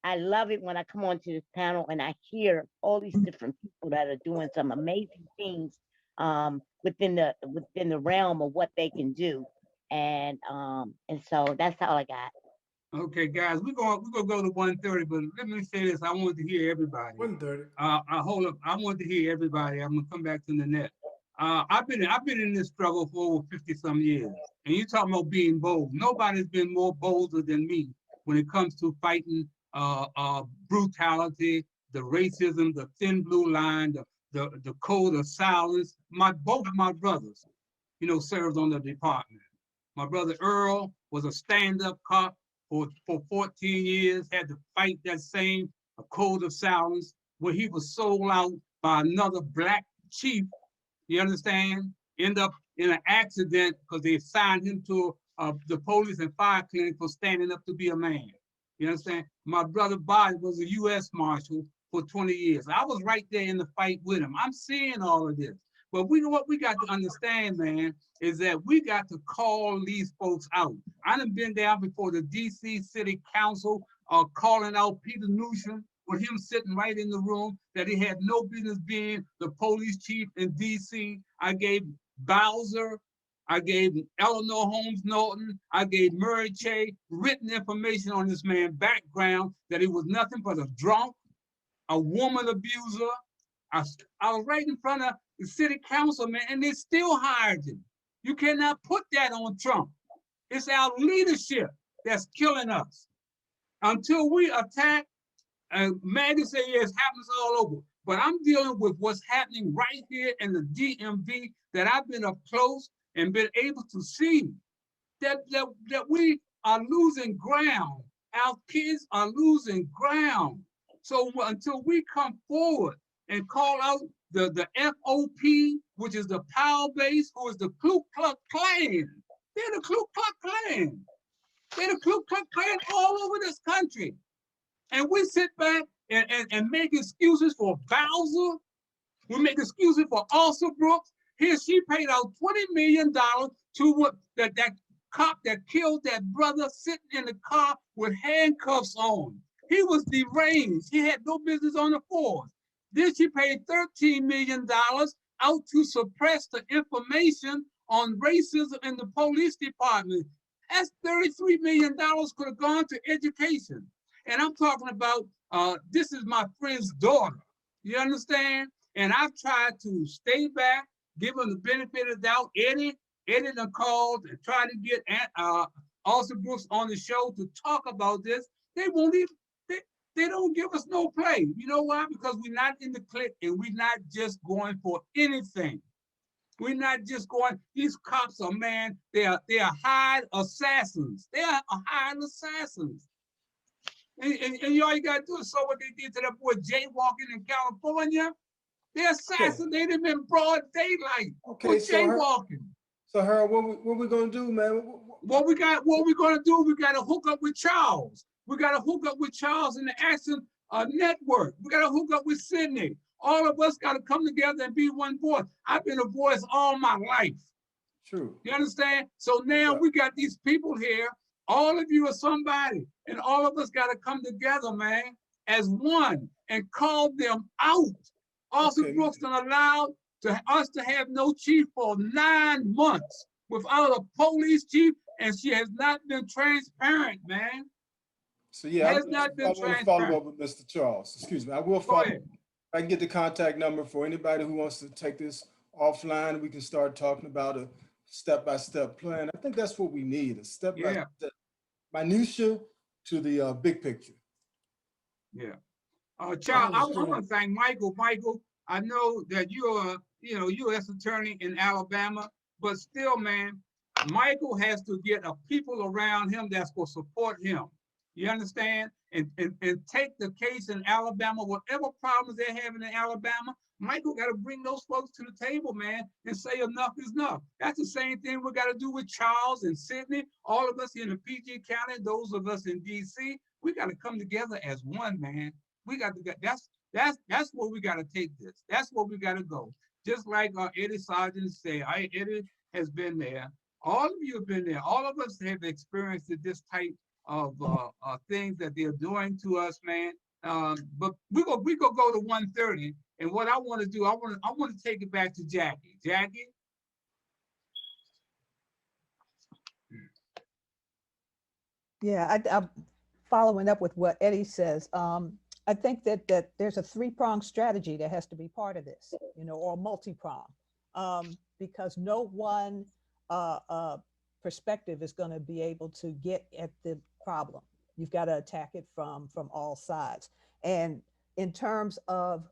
I love it when I come onto this panel and I hear all these different people that are doing some amazing things within the realm of what they can do. And so that's all I got. Okay, guys, we're gonna go to 1:30, but let me say this. I want to hear everybody. 1:30. I hold up. I want to hear everybody. I'm gonna come back to the net. I've been in this struggle for over 50 some years, and you talking about being bold. Nobody's been more bolder than me when it comes to fighting brutality, the racism, the thin blue line, the code of silence. Both of my brothers, served on the department. My brother Earl was a stand-up cop for 14 years, had to fight that same code of silence where he was sold out by another black chief, you understand? End up in an accident because they assigned him to the police and fire clinic for standing up to be a man. You understand? My brother Bob was a U.S. Marshal for 20 years. I was right there in the fight with him. I'm seeing all of this. But what we got to understand, man, is that we got to call these folks out. I done been down before the DC City Council calling out Peter Newsham with him sitting right in the room that he had no business being the police chief in DC. I gave Bowser, I gave Eleanor Holmes Norton, I gave Murray Che written information on this man's background that he was nothing but a drunk, a woman abuser. I was right in front of the city council, man, and they still hired him. You cannot put that on Trump. It's our leadership that's killing us. Until we attack, Maggie said, yeah, it happens all over. But I'm dealing with what's happening right here in the DMV that I've been up close and been able to see that we are losing ground. Our kids are losing ground. So until we come forward and call out the FOP, which is the power base, who is the Ku Klux Klan. They're the Ku Klux Klan. They're the Ku Klux Klan all over this country. And we sit back and make excuses for Bowser. We make excuses for Arthur Brooks. Here she paid out $20 million to that cop that killed that brother sitting in the car with handcuffs on. He was deranged. He had no business on the force. Then she paid $13 million out to suppress the information on racism in the police department. That's $33 million could have gone to education. And I'm talking about, this is my friend's daughter. You understand? And I've tried to stay back, give them the benefit of the doubt. Eddie done called and tried to get Arthur Brooks on the show to talk about this. They won't even, they don't give us no play. You know why? Because we're not in the clique and we're not just going for anything. We're not just going, these cops are, man, they are hired assassins. They are hired assassins. And all you gotta do is saw what they did to that boy jaywalking in California. They assassinated him in broad daylight for jaywalking. So Harold, what we gonna do, man? What we gonna do? We gotta hook up with Charles. We gotta hook up with Charles in the Action Network. We gotta hook up with Sidney. All of us gotta come together and be one voice. I've been a voice all my life. True. You understand? So now we got these people here. All of you are somebody, and all of us gotta come together, man, as one and call them out. Arthur Brooks done allowed us to have no chief for 9 months without a police chief, and she has not been transparent, man. So yeah, I want to follow up with Mr. Charles. Excuse me, I will follow up. I can get the contact number for anybody who wants to take this offline. We can start talking about a step-by-step plan. I think that's what we need, a step-by-step, minutia to the big picture. Yeah. Charles, I want to thank Michael. Michael, I know that you're a U.S. attorney in Alabama, but still, man, Michael has to get people around him that's going to support him. You understand? And take the case in Alabama, whatever problems they're having in Alabama, Michael got to bring those folks to the table, man, and say enough is enough. That's the same thing we got to do with Charles and Sidney, all of us in the PG County, those of us in DC. We got to come together as one, man. We got to get, that's where we got to take this. That's where we got to go. Just like Eddie Sargent said, Eddie has been there. All of you have been there. All of us have experienced this type of things that they're doing to us, man. But we go to 1:30, and what I want to do, I want to take it back to Jackie. Jackie. Yeah, I'm following up with what Eddie says. I think that there's a three-pronged strategy that has to be part of this, or multi-pronged, because no one perspective is going to be able to get at the problem. You've got to attack it from all sides. And in terms of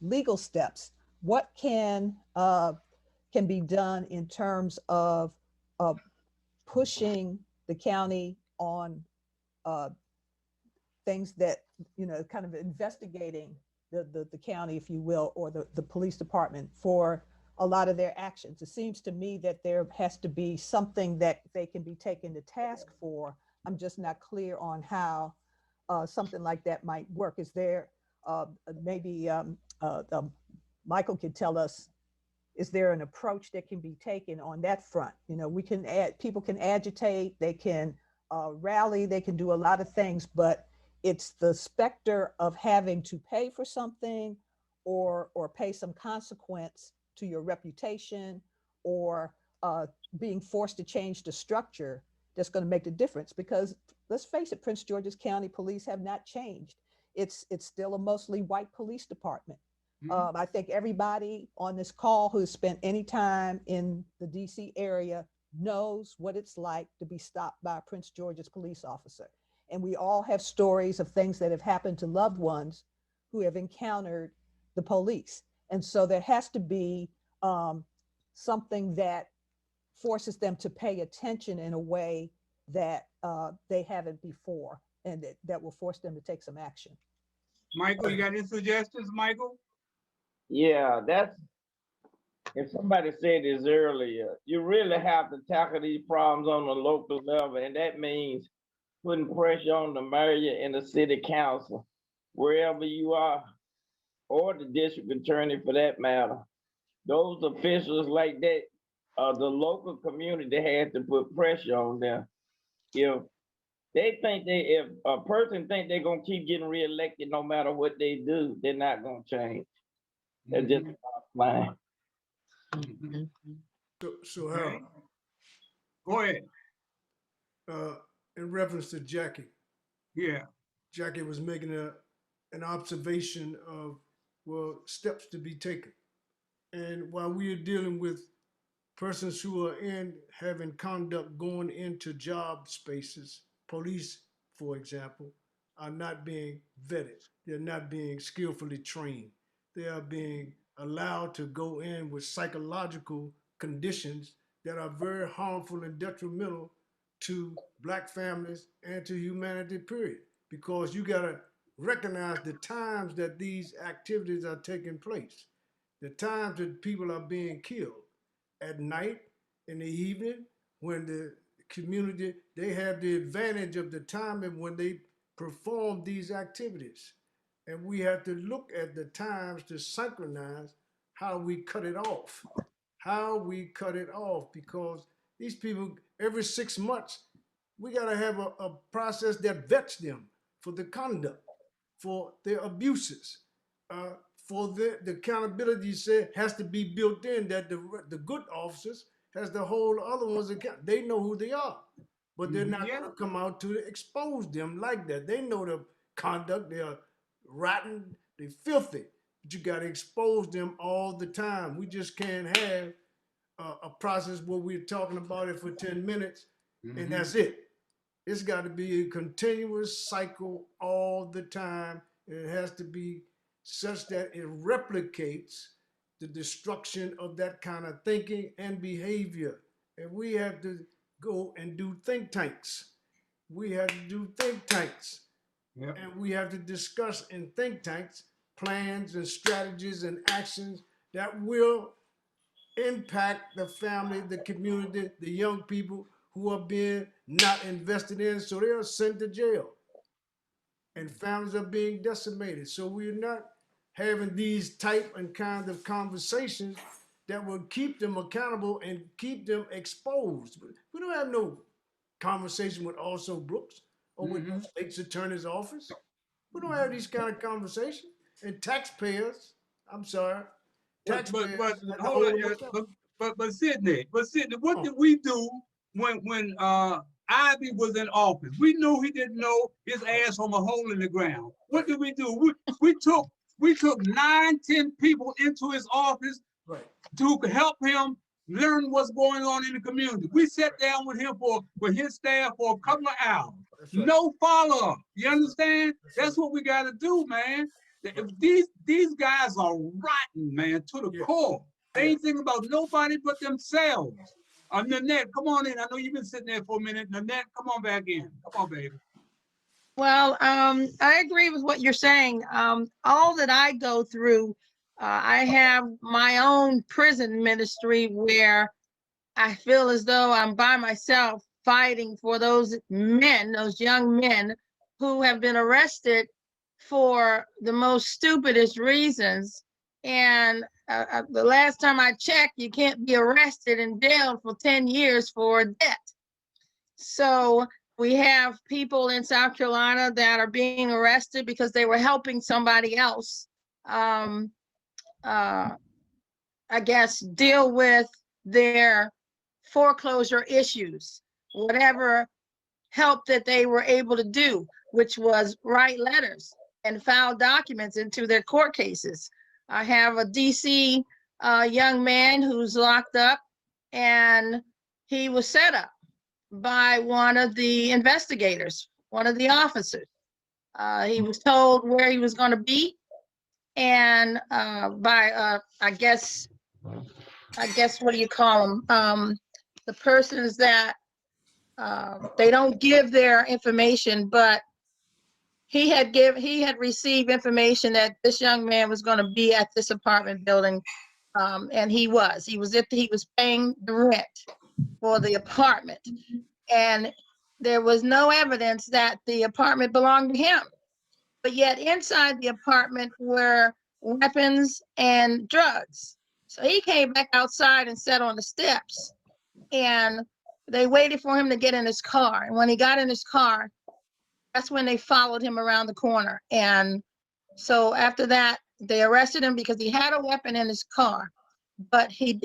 legal steps, what can be done in terms of pushing the county on things that, kind of investigating the county, if you will, or the police department for a lot of their actions. It seems to me that there has to be something that they can be taken to task for. I'm just not clear on how something like that might work. Is there maybe Michael could tell us, is there an approach that can be taken on that front? We can people can agitate, they can rally, they can do a lot of things, but it's the specter of having to pay for something or pay some consequence to your reputation, or being forced to change the structure that's going to make the difference. Because let's face it, Prince George's County Police have not changed. It's still a mostly white police department. I think everybody on this call who's spent any time in the DC area knows what it's like to be stopped by a Prince George's police officer. And we all have stories of things that have happened to loved ones who have encountered the police. And so there has to be something that forces them to pay attention in a way that they haven't before, and that will force them to take some action. Michael, you got any suggestions, Michael? Yeah, if somebody said this earlier, you really have to tackle these problems on the local level, and that means putting pressure on the mayor and the city council, wherever you are, or the district attorney for that matter. Those officials like that, the local community has to put pressure on them. If a person think they're gonna keep getting reelected no matter what they do, they're not gonna change. That's just fine. So Harold, go ahead. In reference to Jackie. Yeah. Jackie was making an observation of, steps to be taken. And while we are dealing with persons who are having conduct going into job spaces, police, for example, are not being vetted. They're not being skillfully trained. They are being allowed to go in with psychological conditions that are very harmful and detrimental to Black families and to humanity, period. Because you gotta recognize the times that these activities are taking place, the times that people are being killed at night, in the evening, when the community, they have the advantage of the time and when they perform these activities. And we have to look at the times to synchronize how we cut it off. Because these people, every 6 months, we gotta have a process that vets them for the conduct, for their abuses, for the accountability has to be built in, that the good officers has to hold other ones account. They know who they are, but they're not gonna come out to expose them like that. They know the conduct, they are rotten, they're filthy, but you gotta expose them all the time. We just can't have a process where we're talking about it for 10 minutes and that's it. It's got to be a continuous cycle all the time. It has to be such that it replicates the destruction of that kind of thinking and behavior. And we have to go and do think tanks. Yep. And we have to discuss in think tanks plans and strategies and actions that will impact the family, the community, the young people who are being not invested in, so they are sent to jail. And families are being decimated. So we're not having these type and kind of conversations that will keep them accountable and keep them exposed. We don't have no conversation with Also Brooks or with the state's attorney's office. We don't have these kind of conversations. And taxpayers, I'm sorry, taxpayers have to hold hold on, them accountable. but Sidney, what did we do when Ivy was in office? We knew he didn't know his ass from a hole in the ground. What did we do? We took 9, 10 people into his office to help him learn what's going on in the community. We sat down with him with his staff for a couple of hours. No follow-up. You understand? That's what we got to do, man. These guys are rotten, man, to the core. They ain't thinking about nobody but themselves. Nanette, come on in. I know you've been sitting there for a minute. Nanette, come on back in. Come on, baby. Well, I agree with what you're saying. All that I go through, I have my own prison ministry where I feel as though I'm by myself fighting for those men, those young men who have been arrested for the most stupidest reasons. And the last time I checked, you can't be arrested and jailed for 10 years for debt. So we have people in South Carolina that are being arrested because they were helping somebody else, I guess, deal with their foreclosure issues, whatever help that they were able to do, which was write letters and file documents into their court cases. I have a DC young man who's locked up, and he was set up by one of the investigators, one of the officers. He was told where he was going to be, and by I guess what do you call them? The persons that they don't give their information, but he had received information that this young man was going to be at this apartment building, and he was paying the rent for the apartment, and there was no evidence that the apartment belonged to him. But yet inside the apartment were weapons and drugs. So he came back outside and sat on the steps, and they waited for him to get in his car. And when he got in his car, that's when they followed him around the corner. And so after that, they arrested him because he had a weapon in his car, but he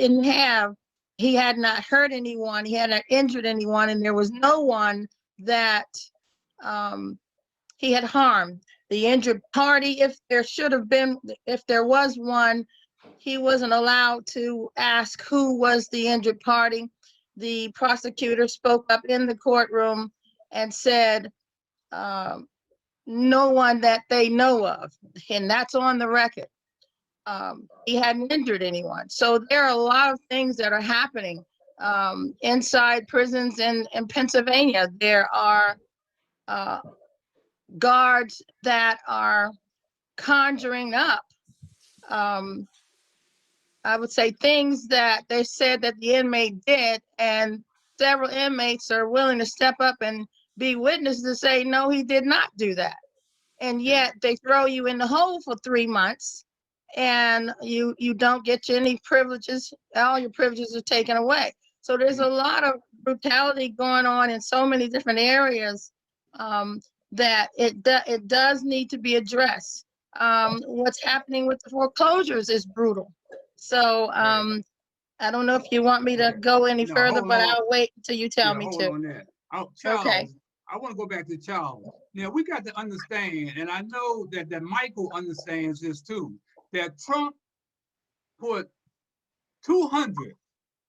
had not hurt anyone, he had not injured anyone, and there was no one that he had harmed. The injured party, if there was one, he wasn't allowed to ask who was the injured party. The prosecutor spoke up in the courtroom and said, no one that they know of, and that's on the record. He hadn't injured anyone. So there are a lot of things that are happening inside prisons in Pennsylvania. There are guards that are conjuring up, I would say, things that they said that the inmate did, and several inmates are willing to step up and be witnesses to say, no, he did not do that. And yet they throw you in the hole for 3 months, and you don't get any privileges. All your privileges are taken away. So there's a lot of brutality going on in so many different areas that it does need to be addressed. What's happening with the foreclosures is brutal. So I don't know if you want me to go any further, but I'll wait until you tell me to. Hold on that. Charles, okay. I want to go back to Charles. Now, we got to understand, and I know that Michael understands this too, that Trump put 200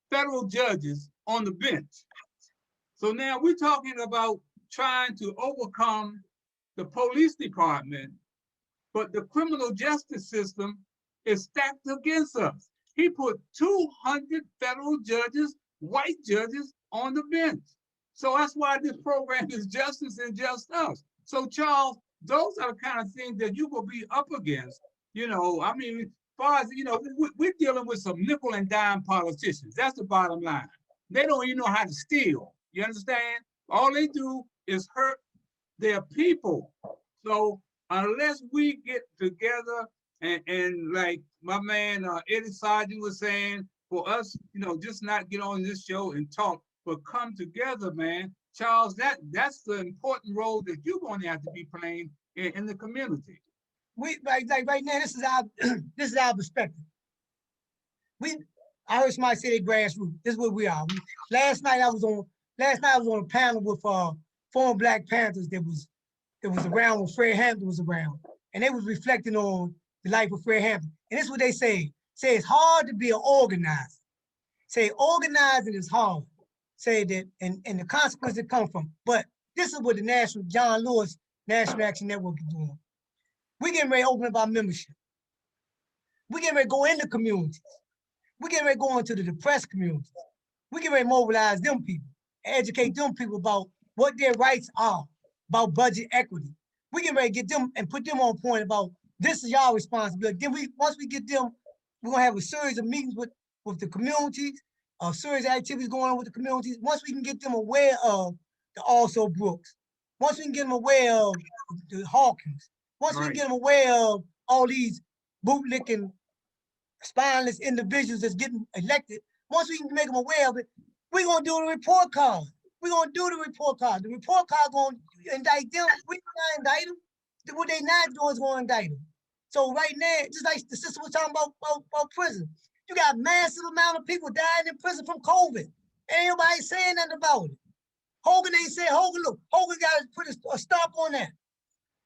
federal judges on the bench. So now we're talking about trying to overcome the police department, but the criminal justice system is stacked against us. He put 200 federal judges, white judges, on the bench. So that's why this program is Justice and Just Us. So Charles, those are the kind of things that you will be up against. You know, I mean, as far as, you know, we're dealing with some nickel and dime politicians. That's the bottom line. They don't even know how to steal. You understand? All they do is hurt their people. So unless we get together and like my man Eddie Sargent was saying, for us, just not get on this show and talk, but come together, man. Charles, that's the important role that you're going to have to be playing in the community. We like right now, this is our this is our perspective. I heard somebody say they grassroots. This is what we are. Last night I was on a panel with former Black Panthers that was around when Fred Hampton was around, and they was reflecting on the life of Fred Hampton. And this is what they say. Say it's hard to be an organizer. Say organizing is hard. Say that and the consequences that come from. But this is what the John Lewis National Action Network is doing. We getting ready to open up our membership. We getting ready to go into communities. We getting ready to go into the depressed communities. We getting ready to mobilize them people, educate them people about what their rights are, about budget equity. We getting ready to get them and put them on point about this is y'all responsibility. Then once we get them, we're gonna have a series of meetings with the communities, a series of activities going on with the communities. Once we can get them aware of the Also Brooks, once we can get them aware of the Hawkins, once we can get them aware of all these bootlicking, spineless individuals that's getting elected, once we can make them aware of it, we're gonna do the report card. We're gonna do the report card. The report card gonna indict them. We're gonna indict them. What they not doing is gonna indict them. So right now, just like the sister was talking about prison, you got massive amount of people dying in prison from COVID. Ain't nobody saying nothing about it. Hogan ain't saying, look, Hogan got to put a stop on that.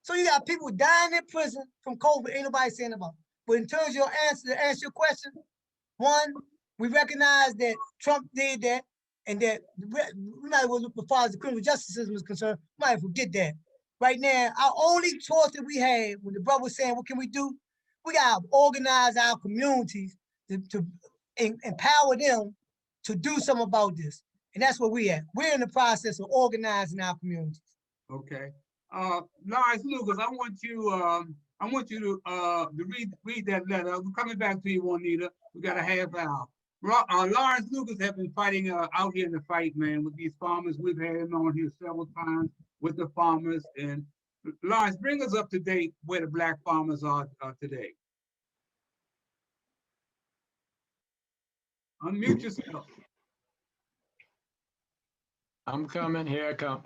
So you got people dying in prison from COVID, ain't nobody saying about it. But in terms of your answer, to answer your question, one, we recognize that Trump did that, and that we might as well look as far as the criminal justice system is concerned, we might forget that. Right now, our only choice that we had when the brother was saying, what can we do? We got to organize our communities to empower them to do something about this. And that's where we at. We're in the process of organizing our communities. Okay. Lawrence Lucas, I want you to read that letter. We're coming back to you, Juanita. We got a half hour. Lawrence Lucas have been fighting out here in the fight, man, with these farmers. We've had him on here several times with the farmers. And Lawrence, bring us up to date where the Black farmers are today. Unmute yourself. I'm coming, here I come.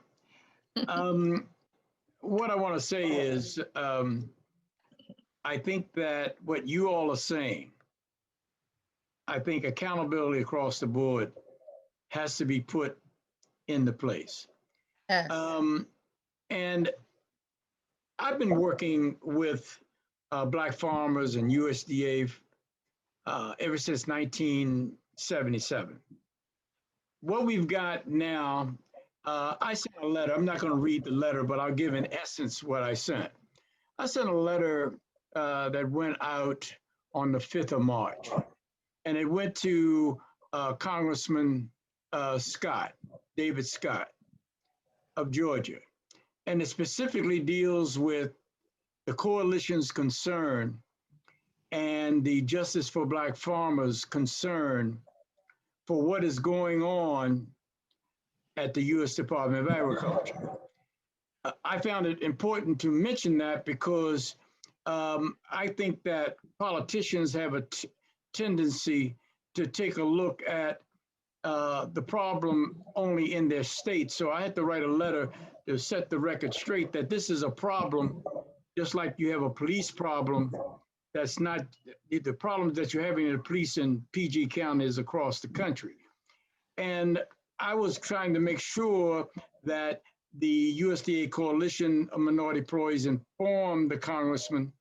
What I want to say is, I think that what you all are saying, I think accountability across the board has to be put into place. Yes. And I've been working with Black farmers and USDA ever since 1977. What we've got now, I sent a letter. I'm not going to read the letter, but I'll give in essence what I sent. I sent a letter that went out on the 5th of March, and it went to Congressman David Scott of Georgia. And it specifically deals with the coalition's concern and the Justice for Black Farmers concern for what is going on at the U.S. Department of Agriculture. I found it important to mention that because I think that politicians have a tendency to take a look at the problem only in their state. So I had to write a letter to set the record straight that this is a problem, just like you have a police problem. That's not the problems that you're having in the police in PG County is across the country. And I was trying to make sure that the USDA Coalition of Minority Employees informed the congressman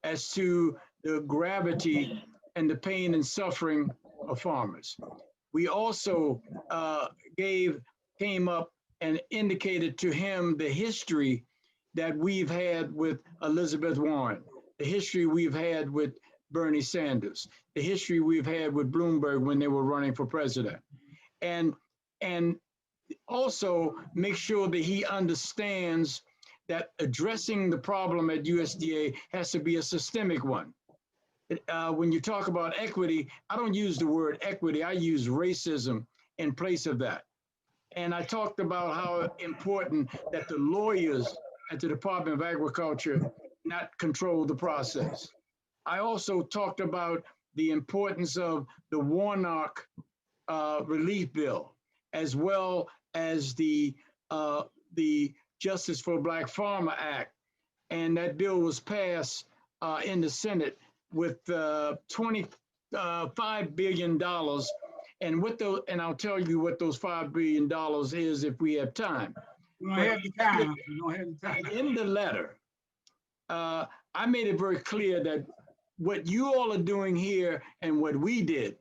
as to the gravity and the pain and suffering of farmers. We also came up and indicated to him the history that we've had with Elizabeth Warren, the history we've had with Bernie Sanders, the history we've had with Bloomberg when they were running for president. And also make sure that he understands that addressing the problem at USDA has to be a systemic one. When you talk about equity, I don't use the word equity, I use racism in place of that. And I talked about how important that the lawyers at the Department of Agriculture not control the process. I also talked about the importance of the Warnock relief bill, as well as the Justice for Black Farmer Act. And that bill was passed in the Senate with $25 billion. And I'll tell you what those $5 billion is if we have time. We don't have the time. We don't have the time. In the letter, I made it very clear that what you all are doing here and what we did,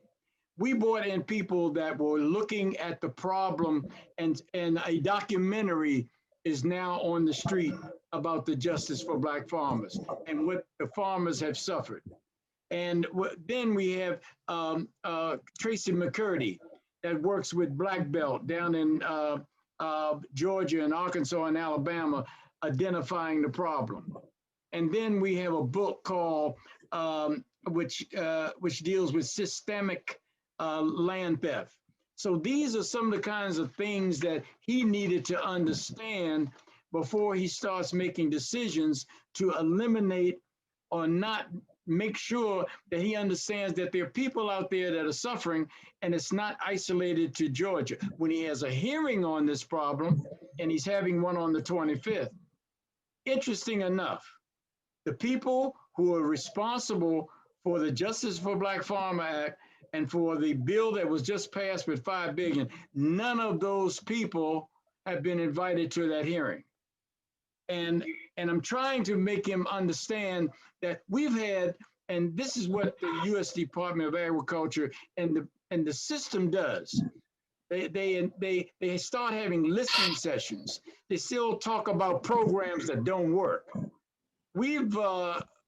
we brought in people that were looking at the problem, and a documentary is now on the street about the Justice for Black Farmers and what the farmers have suffered. And then we have Tracy McCurdy that works with Black Belt down in Georgia and Arkansas and Alabama, identifying the problem. And then we have a book called, which deals with systemic land theft. So these are some of the kinds of things that he needed to understand before he starts making decisions to eliminate or not make sure that he understands that there are people out there that are suffering, and it's not isolated to Georgia. When he has a hearing on this problem, and he's having one on the 25th, interesting enough, the people who are responsible for the Justice for Black Farmer Act and for the bill that was just passed with $5 billion, none of those people have been invited to that hearing. And I'm trying to make him understand that we've had, and this is what the U.S. Department of Agriculture and the system does. They start having listening sessions. They still talk about programs that don't work. We've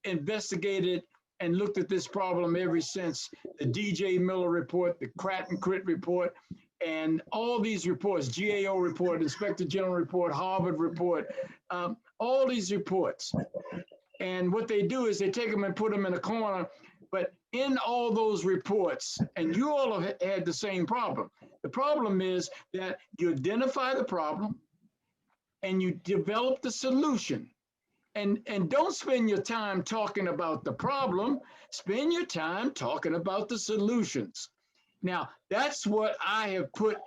investigated and looked at this problem ever since the DJ Miller report, the Crat and Crit report, and all these reports, GAO report, Inspector General report, Harvard report, all these reports. And what they do is they take them and put them in a corner. But in all those reports, and you all have had the same problem. The problem is that you identify the problem and you develop the solution. And don't spend your time talking about the problem, spend your time talking about the solutions. Now, that's what I have put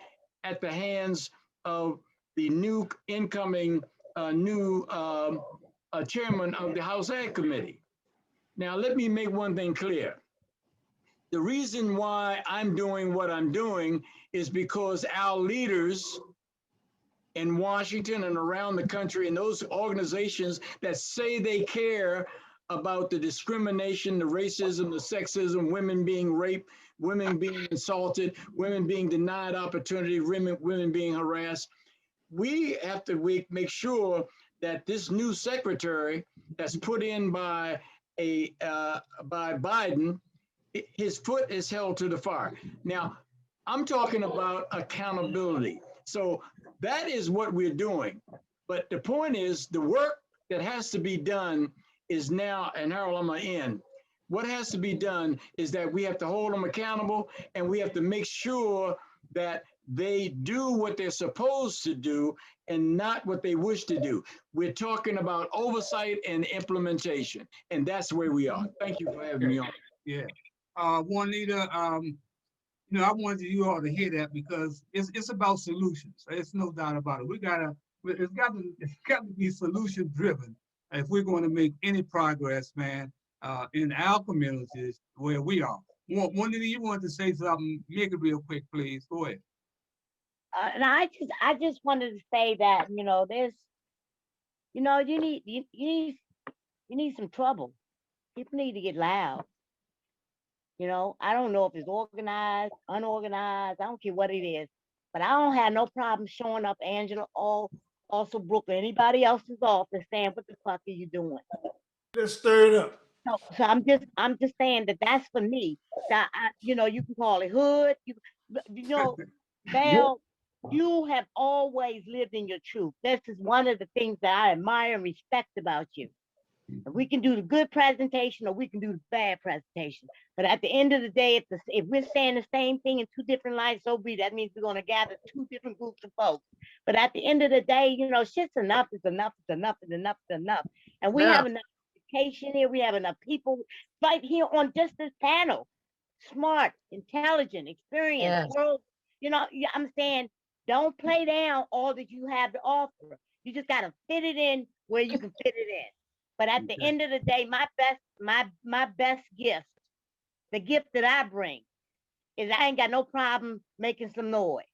at the hands of the new incoming chairman of the House Ag Committee. Now, let me make one thing clear. The reason why I'm doing what I'm doing is because our leaders in Washington and around the country, and those organizations that say they care about the discrimination, the racism, the sexism, women being raped, women being assaulted, women being denied opportunity, women being harassed. We have to make sure that this new secretary that's put in by Biden, his foot is held to the fire. Now, I'm talking about accountability. So that is what we're doing. But the point is, the work that has to be done is now, and Harold, I'm gonna end. What has to be done is that we have to hold them accountable, and we have to make sure that they do what they're supposed to do and not what they wish to do. We're talking about oversight and implementation, and that's where we are. Thank you for having me on. Yeah. Juanita, you know, I wanted you all to hear that because it's about solutions. There's no doubt about it. It's got to be solution driven if we're going to make any progress, man, in our communities where we are. Juanita, you wanted to say something? Make it real quick, please. Go ahead. And I just wanted to say that, you know, there's, you know, you need some trouble. People need to get loud. You know, I don't know if it's organized, unorganized, I don't care what it is, but I don't have no problem showing up Angela or also Brooke or anybody else's office saying, what the fuck are you doing? Let's stir it up. So I'm just saying that's for me. That you know, you can call it hood. You know, Val, you have always lived in your truth. This is one of the things that I admire and respect about you. We can do the good presentation or we can do the bad presentation. But at the end of the day, if we're saying the same thing in two different lights, so be that means we're going to gather two different groups of folks. But at the end of the day, you know, shit's enough is enough is enough is enough is enough. And we have enough education here. We have enough people right here on just this panel. smart, intelligent, experienced, Yes. world. You know, yeah, I'm saying don't play down all that you have to offer. You just gotta fit it in where you can fit it in. But at the Okay. end of the day, my best gift, the gift that I bring, is I ain't got no problem making some noise.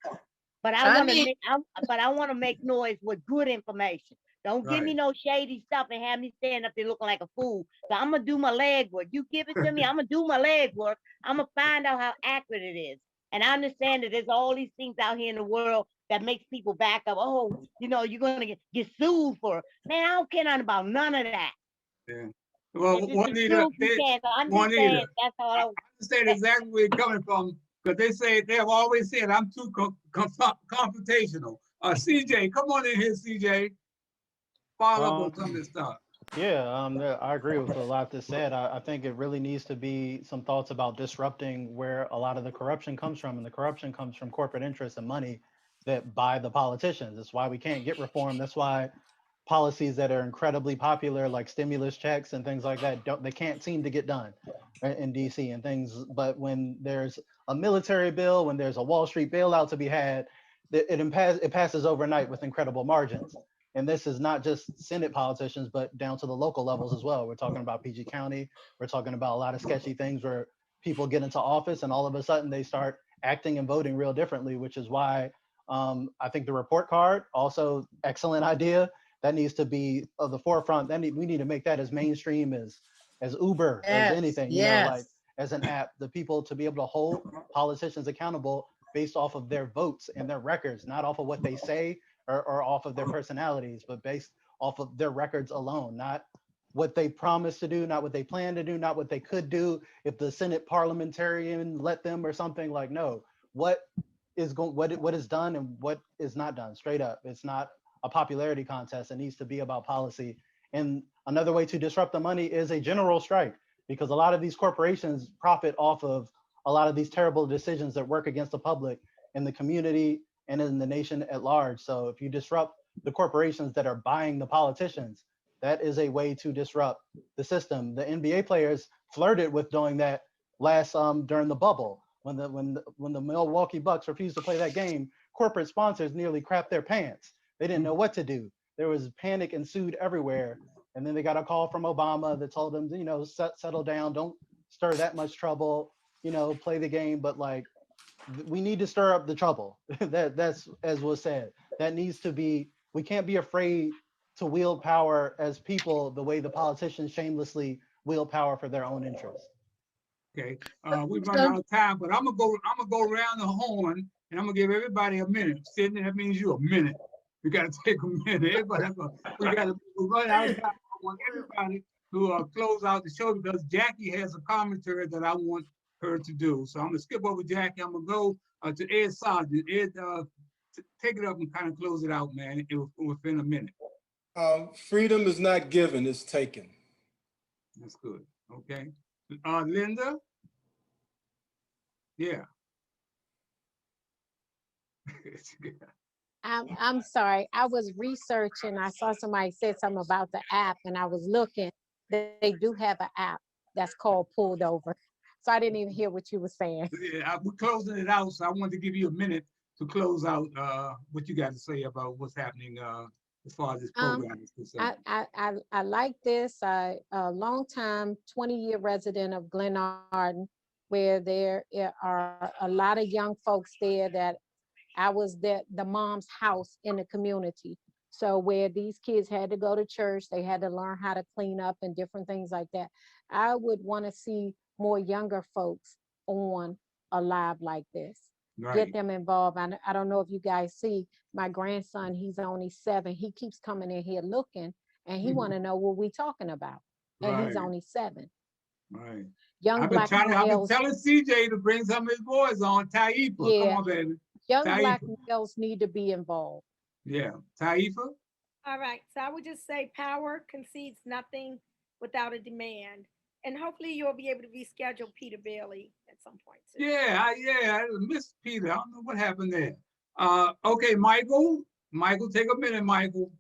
But I want to Sunny. make, but I want to make noise with good information. Don't give me Right. no shady stuff and have me stand up there looking like a fool. So I'm gonna do my leg work. You give it to me, I'm gonna do my leg work. I'm gonna find out how accurate it is. And I understand that there's all these things out here in the world that makes people back up. Oh, you know, you're gonna get sued for it. Man, I don't care nothing about none of that. Yeah. Well, Just Juanita, sue if you can. So I'm just Juanita, saying that's all. I understand exactly where you're coming from because they have always said I'm too confrontational. CJ, come on in here, CJ. Follow up on some of this stuff. Yeah, I agree with a lot that's said. I think it really needs to be some thoughts about disrupting where a lot of the corruption comes from, and the corruption comes from corporate interests and money that buy the politicians. That's why we can't get reform. That's why policies that are incredibly popular, like stimulus checks and things like that, they can't seem to get done in DC and things. But when there's a military bill, when there's a Wall Street bailout to be had, it passes overnight with incredible margins. And this is not just Senate politicians, but down to the local levels as well. We're talking about PG County. We're talking about a lot of sketchy things where people get into office and all of a sudden they start acting and voting real differently, which is why I think the report card, also excellent idea. That needs to be of the forefront. We need to make that as mainstream as Uber, as anything, you know, like as an app, the people to be able to hold politicians accountable based off of their votes and their records, not off of what they say or off of their personalities, but based off of their records alone, not what they promised to do, not what they plan to do, not what they could do if the Senate parliamentarian let them or something. Like, no, what is done and what is not done, straight up. It's not a popularity contest. It needs to be about policy. And another way to disrupt the money is a general strike, because a lot of these corporations profit off of a lot of these terrible decisions that work against the public and the community and in the nation at large. So if you disrupt the corporations that are buying the politicians, that is a way to disrupt the system. The NBA players flirted with doing that last during the bubble. When the Milwaukee Bucks refused to play that game, corporate sponsors nearly crapped their pants. They didn't know what to do. There was panic ensued everywhere. And then they got a call from Obama that told them, you know, settle down, don't stir that much trouble, you know, play the game. But like, we need to stir up the trouble. That's, as was said, that needs to be, we can't be afraid to wield power as people the way the politicians shamelessly wield power for their own interests. Okay, we've run out of time, but I'm gonna go around the horn and I'm gonna give everybody a minute. Sidney, that means you a minute. We gotta take a minute. Everybody, we gotta run out of time. I want everybody to close out the show because Jackie has a commentary that I want her to do. So I'm gonna skip over Jackie. I'm gonna go to Ed Sargent. Ed, take it up and kind of close it out, man. Within a minute. Freedom is not given, it's taken. That's good. Okay. Linda? Yeah. I'm sorry. I was researching. I saw somebody said something about the app, and I was looking. They do have an app that's called Pulled Over. So I didn't even hear what you were saying. Yeah, we're closing it out, so I wanted to give you a minute to close out what you got to say about what's happening as far as this program is concerned. I like this. A long time 20-year resident of Glenarden, where there are a lot of young folks there that I was the mom's house in the community. So where these kids had to go to church, they had to learn how to clean up and different things like that. I would want to see more younger folks on a live like this. Right. Get them involved. I don't know if you guys see my grandson, he's only 7. He keeps coming in here looking and he want to know what we talking about. And he's only 7. Right. Young I've been black telling males, CJ to bring some of his boys on. Taifa, yeah. Come on, baby. Young Taifa. black males need to be involved. Yeah. Taifa? All right. So I would just say power concedes nothing without a demand. And hopefully you'll be able to reschedule Peter Bailey at some point too. Yeah, I missed Peter. I don't know what happened there. Okay, Michael. Michael, take a minute, Michael.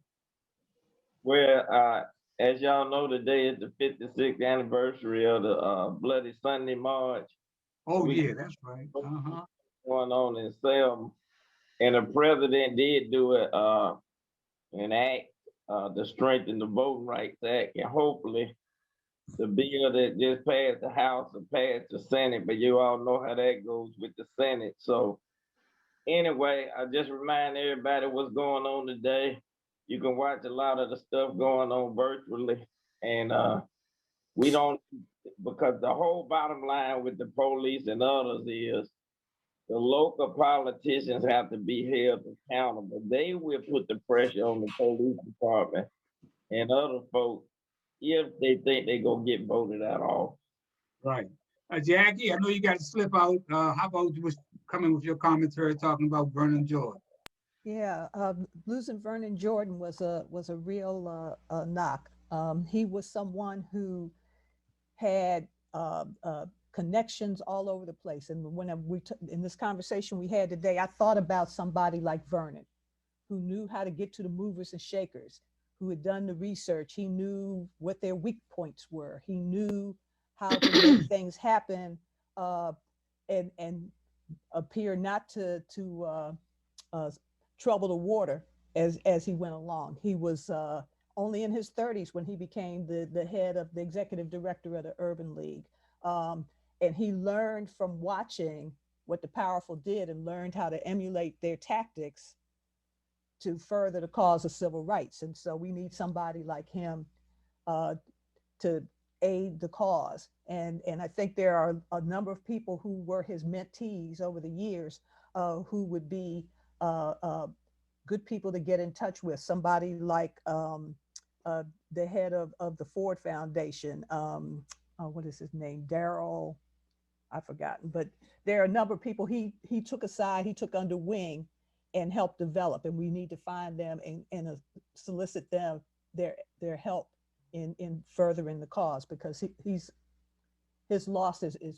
Well, as y'all know, today is the 56th anniversary of the Bloody Sunday March Oh, yeah, that's right. Uh-huh. Going on in Selma. And the president did do an act to strengthen the Voting Rights Act, and hopefully the bill that just passed the House will pass the Senate, but you all know how that goes with the Senate. So anyway, I just remind everybody what's going on today. You can watch a lot of the stuff going on virtually, and we don't, because the whole bottom line with the police and others is the local politicians have to be held accountable. They will put the pressure on the police department and other folks if they think they're gonna get voted out off. Right. Jackie, I know you got to slip out. How about you was coming with your commentary talking about Vernon Jordan? Yeah, losing Vernon Jordan was a real knock. He was someone who had connections all over the place. And when in this conversation we had today, I thought about somebody like Vernon, who knew how to get to the movers and shakers, who had done the research. He knew what their weak points were. He knew how to make things happen and appear not to trouble the water as he went along. He was only in his 30s when he became the head of the executive director of the Urban League. And he learned from watching what the powerful did and learned how to emulate their tactics to further the cause of civil rights. And so we need somebody like him to aid the cause. And I think there are a number of people who were his mentees over the years who would be good people to get in touch with. Somebody like the head of the Ford Foundation, what is his name? Daryl, I've forgotten, but there are a number of people he took aside, he took under wing and helped develop, and we need to find them and solicit them, their help in furthering the cause, because his loss is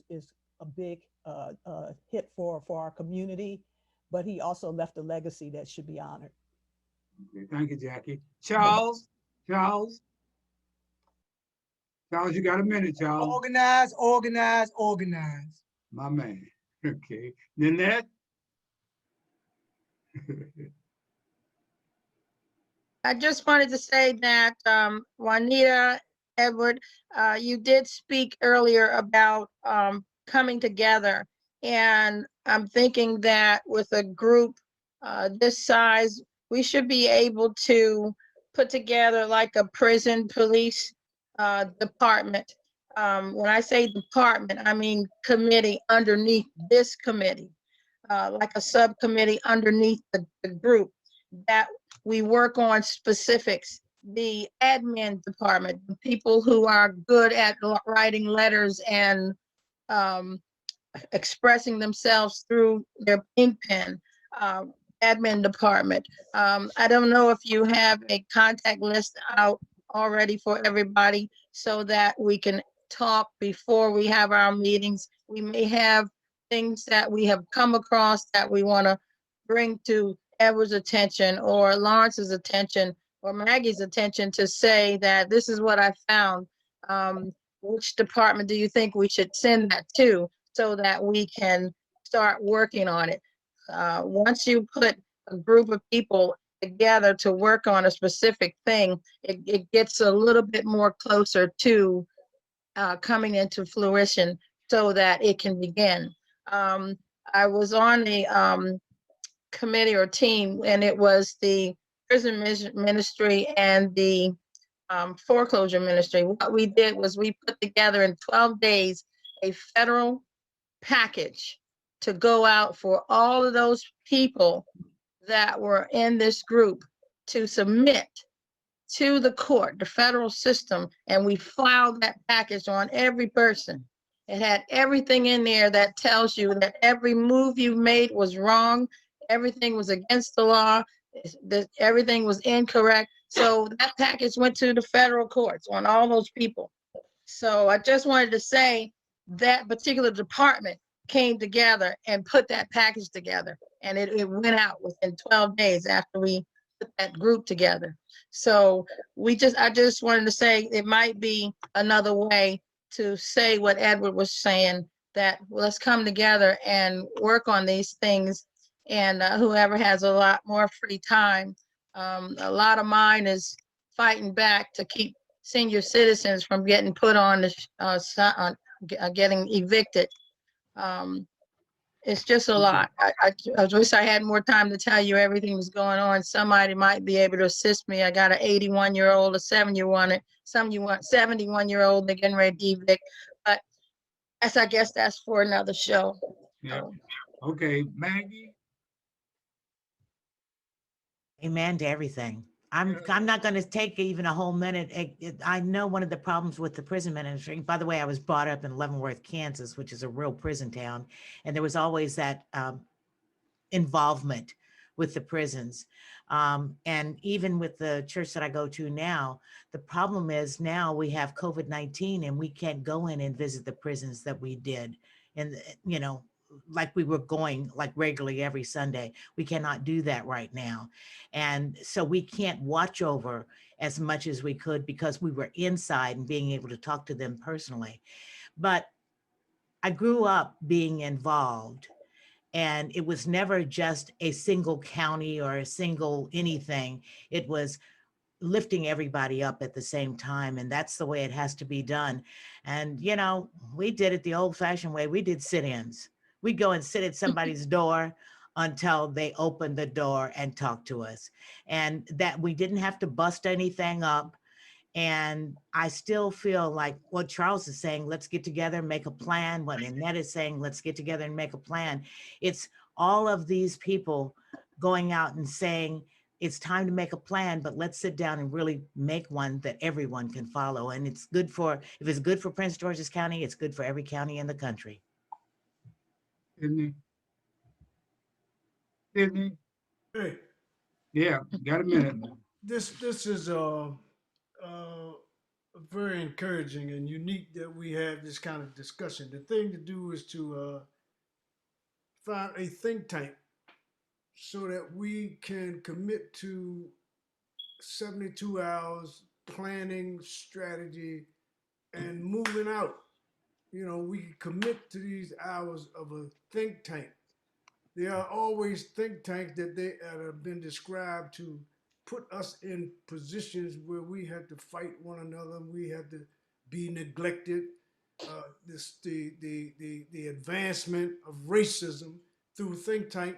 a big hit for our community, but he also left a legacy that should be honored. Okay, thank you, Jackie. Charles, you got a minute, Charles. Organize, organize, organize. My man. Okay. Nanette? I just wanted to say that Juanita, Edward, you did speak earlier about coming together. And I'm thinking that with a group this size, we should be able to put together like a prison police department. When I say department, I mean committee underneath this committee, like a subcommittee underneath the group, that we work on specifics. The admin department, the people who are good at writing letters and expressing themselves through their ink pen, admin department. I don't know if you have a contact list out already for everybody so that we can talk before we have our meetings. We may have things that we have come across that we want to bring to Edward's attention or Lawrence's attention or Maggie's attention to say that this is what I found. Which department do you think we should send that to so that we can start working on it? Once you put a group of people together to work on a specific thing, it gets a little bit more closer to coming into fruition so that it can begin. I was on a committee or team, and it was the prison ministry and the foreclosure ministry. What we did was we put together in 12 days a federal package to go out for all of those people that were in this group to submit to the court, the federal system, and we filed that package on every person. It had everything in there that tells you that every move you made was wrong, everything was against the law, that everything was incorrect. So that package went to the federal courts on all those people. So I just wanted to say that particular department came together and put that package together, and it went out within 12 days after we put that group together. So I just wanted to say it might be another way to say what Edward was saying, that let's come together and work on these things. And whoever has a lot more free time, a lot of mine is fighting back to keep senior citizens from getting put on the getting evicted. It's just a lot. I wish I had more time to tell you everything that's going on. Somebody might be able to assist me. I got an 81-year-old, a 71-year-old, they're getting ready to evict. But I guess that's for another show. Yeah. Okay, Maggie? Amen to everything. I'm not going to take even a whole minute. I know one of the problems with the prison ministry. By the way, I was brought up in Leavenworth, Kansas, which is a real prison town, and there was always that involvement with the prisons. And even with the church that I go to now, the problem is now we have COVID-19 and we can't go in and visit the prisons that we did. And, you know, like we were going like regularly every Sunday. We cannot do that right now. And so we can't watch over as much as we could because we were inside and being able to talk to them personally. But I grew up being involved, and it was never just a single county or a single anything. It was lifting everybody up at the same time. And that's the way it has to be done. And, you know, we did it the old fashioned way. We did sit-ins. We'd go and sit at somebody's door until they opened the door and talked to us. And that we didn't have to bust anything up. And I still feel like what Charles is saying, let's get together and make a plan. What Annette is saying, let's get together and make a plan. It's all of these people going out and saying, it's time to make a plan, but let's sit down and really make one that everyone can follow. And it's good for, if it's good for Prince George's County, it's good for every county in the country. Sidney? Sidney? Hey. Yeah, got a minute. This is very encouraging and unique that we have this kind of discussion. The thing to do is to find a think tank so that we can commit to 72 hours planning, strategy, and moving out. You know, we can commit to these hours of a think tank. There are always think tanks that have been described to put us in positions where we have to fight one another, we have to be neglected. The advancement of racism through think tank,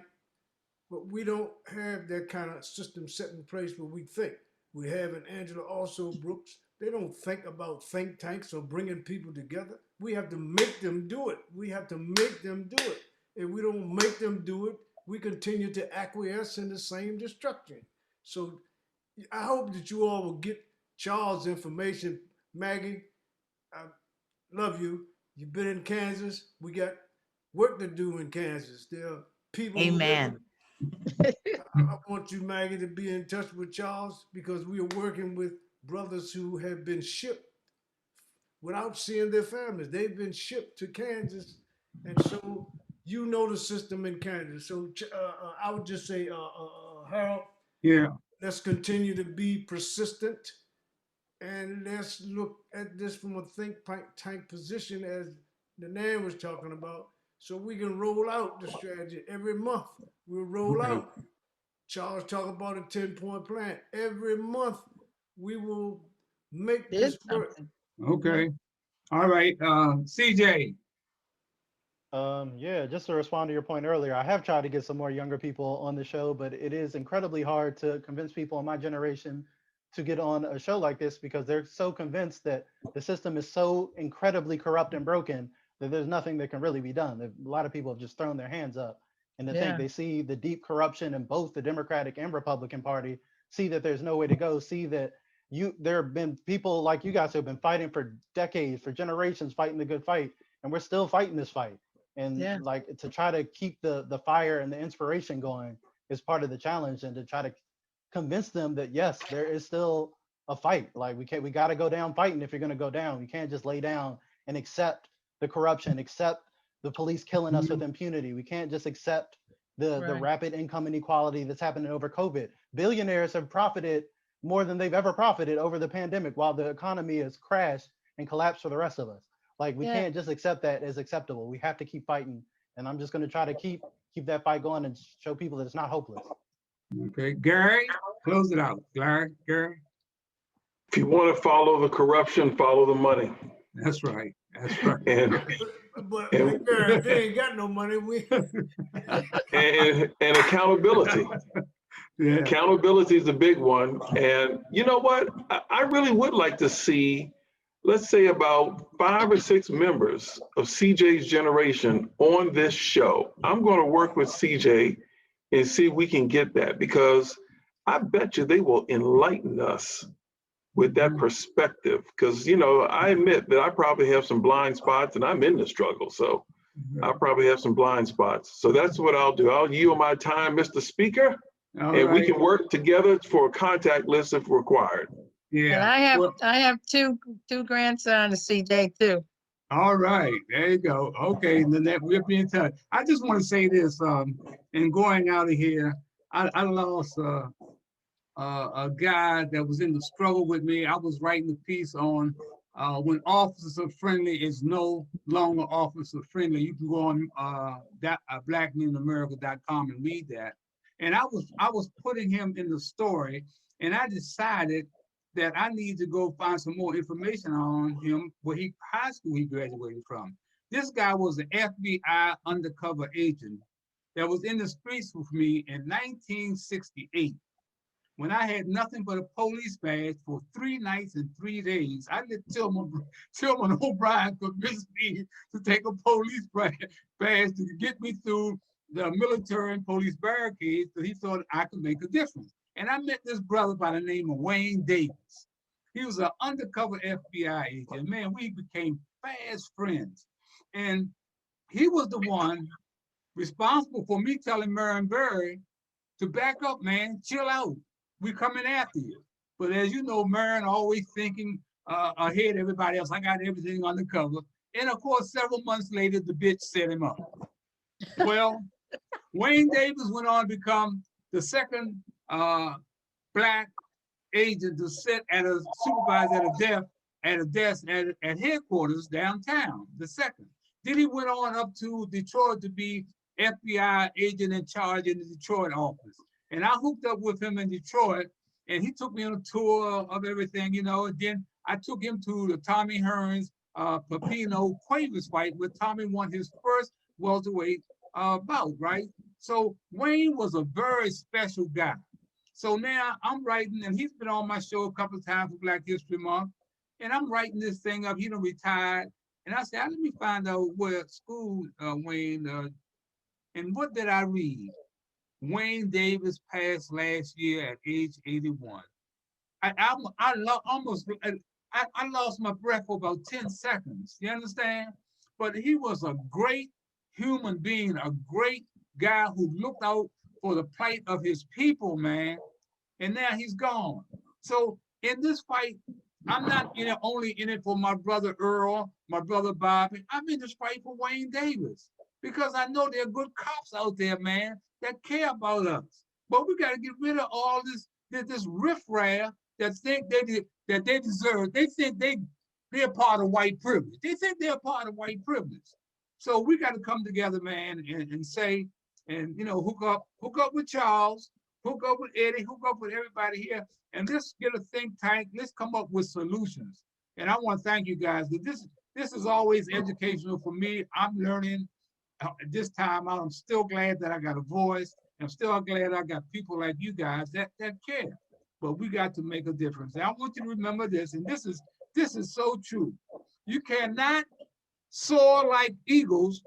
but we don't have that kind of system set in place where we think. We have in Angela also Brooks. They don't think about think tanks or bringing people together. We have to make them do it. We have to make them do it. If we don't make them do it, we continue to acquiesce in the same destruction. So I hope that you all will get Charles' information. Maggie, I love you. You've been in Kansas. We got work to do in Kansas. There are people. Amen. I want you, Maggie, to be in touch with Charles because we are working with brothers who have been shipped without seeing their families. They've been shipped to Kansas. And so you know the system in Kansas. So I would just say, Harold, yeah, let's continue to be persistent and let's look at this from a think tank position as the Nan was talking about, so we can roll out the strategy every month. We'll roll out. Charles talked about a 10-point plan. Every month we will make this work. Okay. All right. CJ. Yeah, just to respond to your point earlier, I have tried to get some more younger people on the show, but it is incredibly hard to convince people in my generation to get on a show like this because they're so convinced that the system is so incredibly corrupt and broken that there's nothing that can really be done. A lot of people have just thrown their hands up, and to think they see the deep corruption in both the Democratic and Republican Party, see that there's no way to go, see that there have been people like you guys who have been fighting for decades, for generations, fighting the good fight, and we're still fighting this fight. And like to try to keep the fire and the inspiration going is part of the challenge, and to try to convince them that yes, there is still a fight. Like we got to go down fighting if you're going to go down. You can't just lay down and accept the corruption, accept the police killing us with impunity. We can't just accept the rapid income inequality that's happening over COVID. Billionaires have profited more than they've ever profited over the pandemic, while the economy has crashed and collapsed for the rest of us. Like we Yeah. can't just accept that as acceptable. We have to keep fighting. And I'm just going to try to keep that fight going and show people that it's not hopeless. Okay, Gary, close it out. Gary. If you want to follow the corruption, follow the money. That's right. That's right. But And- they ain't got no money. and accountability. Yeah. Accountability is a big one. And you know what? I really would like to see, let's say, about 5 or 6 members of CJ's generation on this show. I'm going to work with CJ and see if we can get that, because I bet you they will enlighten us with that perspective. Because, you know, I admit that I probably have some blind spots and I'm in the struggle. So I probably have some blind spots. So that's what I'll do. I'll yield my time, Mr. Speaker, and we can work together for a contact list if required. Yeah. And I have two grandsons, CJ too. All right, there you go. Okay, Lynette, we'll be in touch. I just want to say this, in going out of here, I lost a guy that was in the struggle with me. I was writing a piece on when officer friendly is no longer officer friendly. You can go on blackmenamerica.com and read that. And I was putting him in the story, and I decided that I need to go find some more information on him, what high school he graduated from. This guy was an FBI undercover agent that was in the streets with me in 1968. When I had nothing but a police badge for 3 nights and 3 days. I let Tillman O'Brien convince me to take a police badge to get me through the military and police barricades, because he thought I could make a difference. And I met this brother by the name of Wayne Davis. He was an undercover FBI agent. Man, we became fast friends. And he was the one responsible for me telling Marion Berry to back up, man, chill out. We're coming after you. But as you know, Marion always thinking ahead of everybody else. I got everything undercover. And of course, several months later, the bitch set him up. Well, Wayne Davis went on to become the second Black agent to sit at a supervisor at a desk at headquarters downtown, the second. Then he went on up to Detroit to be FBI agent in charge in the Detroit office. And I hooked up with him in Detroit, and he took me on a tour of everything, you know. And then I took him to the Tommy Hearns Papino Cuevas fight, where Tommy won his first welterweight bout, right? So Wayne was a very special guy. So now I'm writing, and he's been on my show a couple of times for Black History Month, and I'm writing this thing up. He done retired, and I said, let me find out where school Wayne, and what did I read? Wayne Davis passed last year at age 81. I lost my breath for about 10 seconds. You understand? But he was a great human being, a great guy who looked out for the plight of his people, man. And now he's gone. So in this fight, I'm not only in it for my brother Earl, my brother Bobby. I'm in this fight for Wayne Davis, because I know there are good cops out there, man, that care about us. But we got to get rid of all this riffraff that think that they deserve. They think they're part of white privilege. They think they're part of white privilege. So we got to come together, man, and say, and hook up with Charles, hook up with Eddie, hook up with everybody here, and let's get a think tank. Let's come up with solutions. And I want to thank you guys. This is always educational for me. I'm learning. This time out, I'm still glad that I got a voice. I'm still glad I got people like you guys that care. But we got to make a difference. And I want you to remember this, and this is so true. You cannot soar like eagles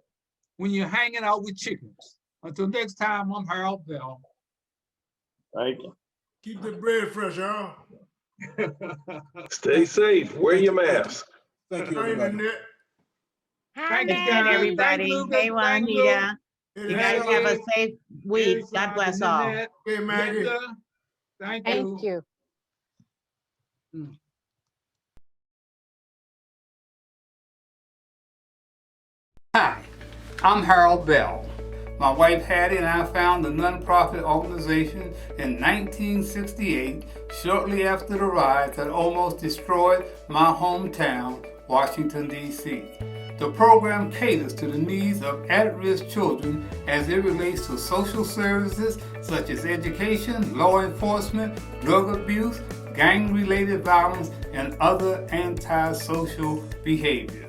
when you're hanging out with chickens. Until next time, I'm Harold Bell. Thank you. Keep the bread fresh, Harold. Stay safe. Wear your mask. Thank you, everybody. Thank you, Good guys. night, everybody. Hey, Juanita. You guys have a safe week. God bless all. Hey, Maggie. Thank you. Thank you. Hi, I'm Harold Bell. My wife Hattie and I founded a nonprofit organization in 1968, shortly after the riots that almost destroyed my hometown, Washington, D.C. The program caters to the needs of at-risk children as it relates to social services such as education, law enforcement, drug abuse, gang-related violence, and other antisocial behavior.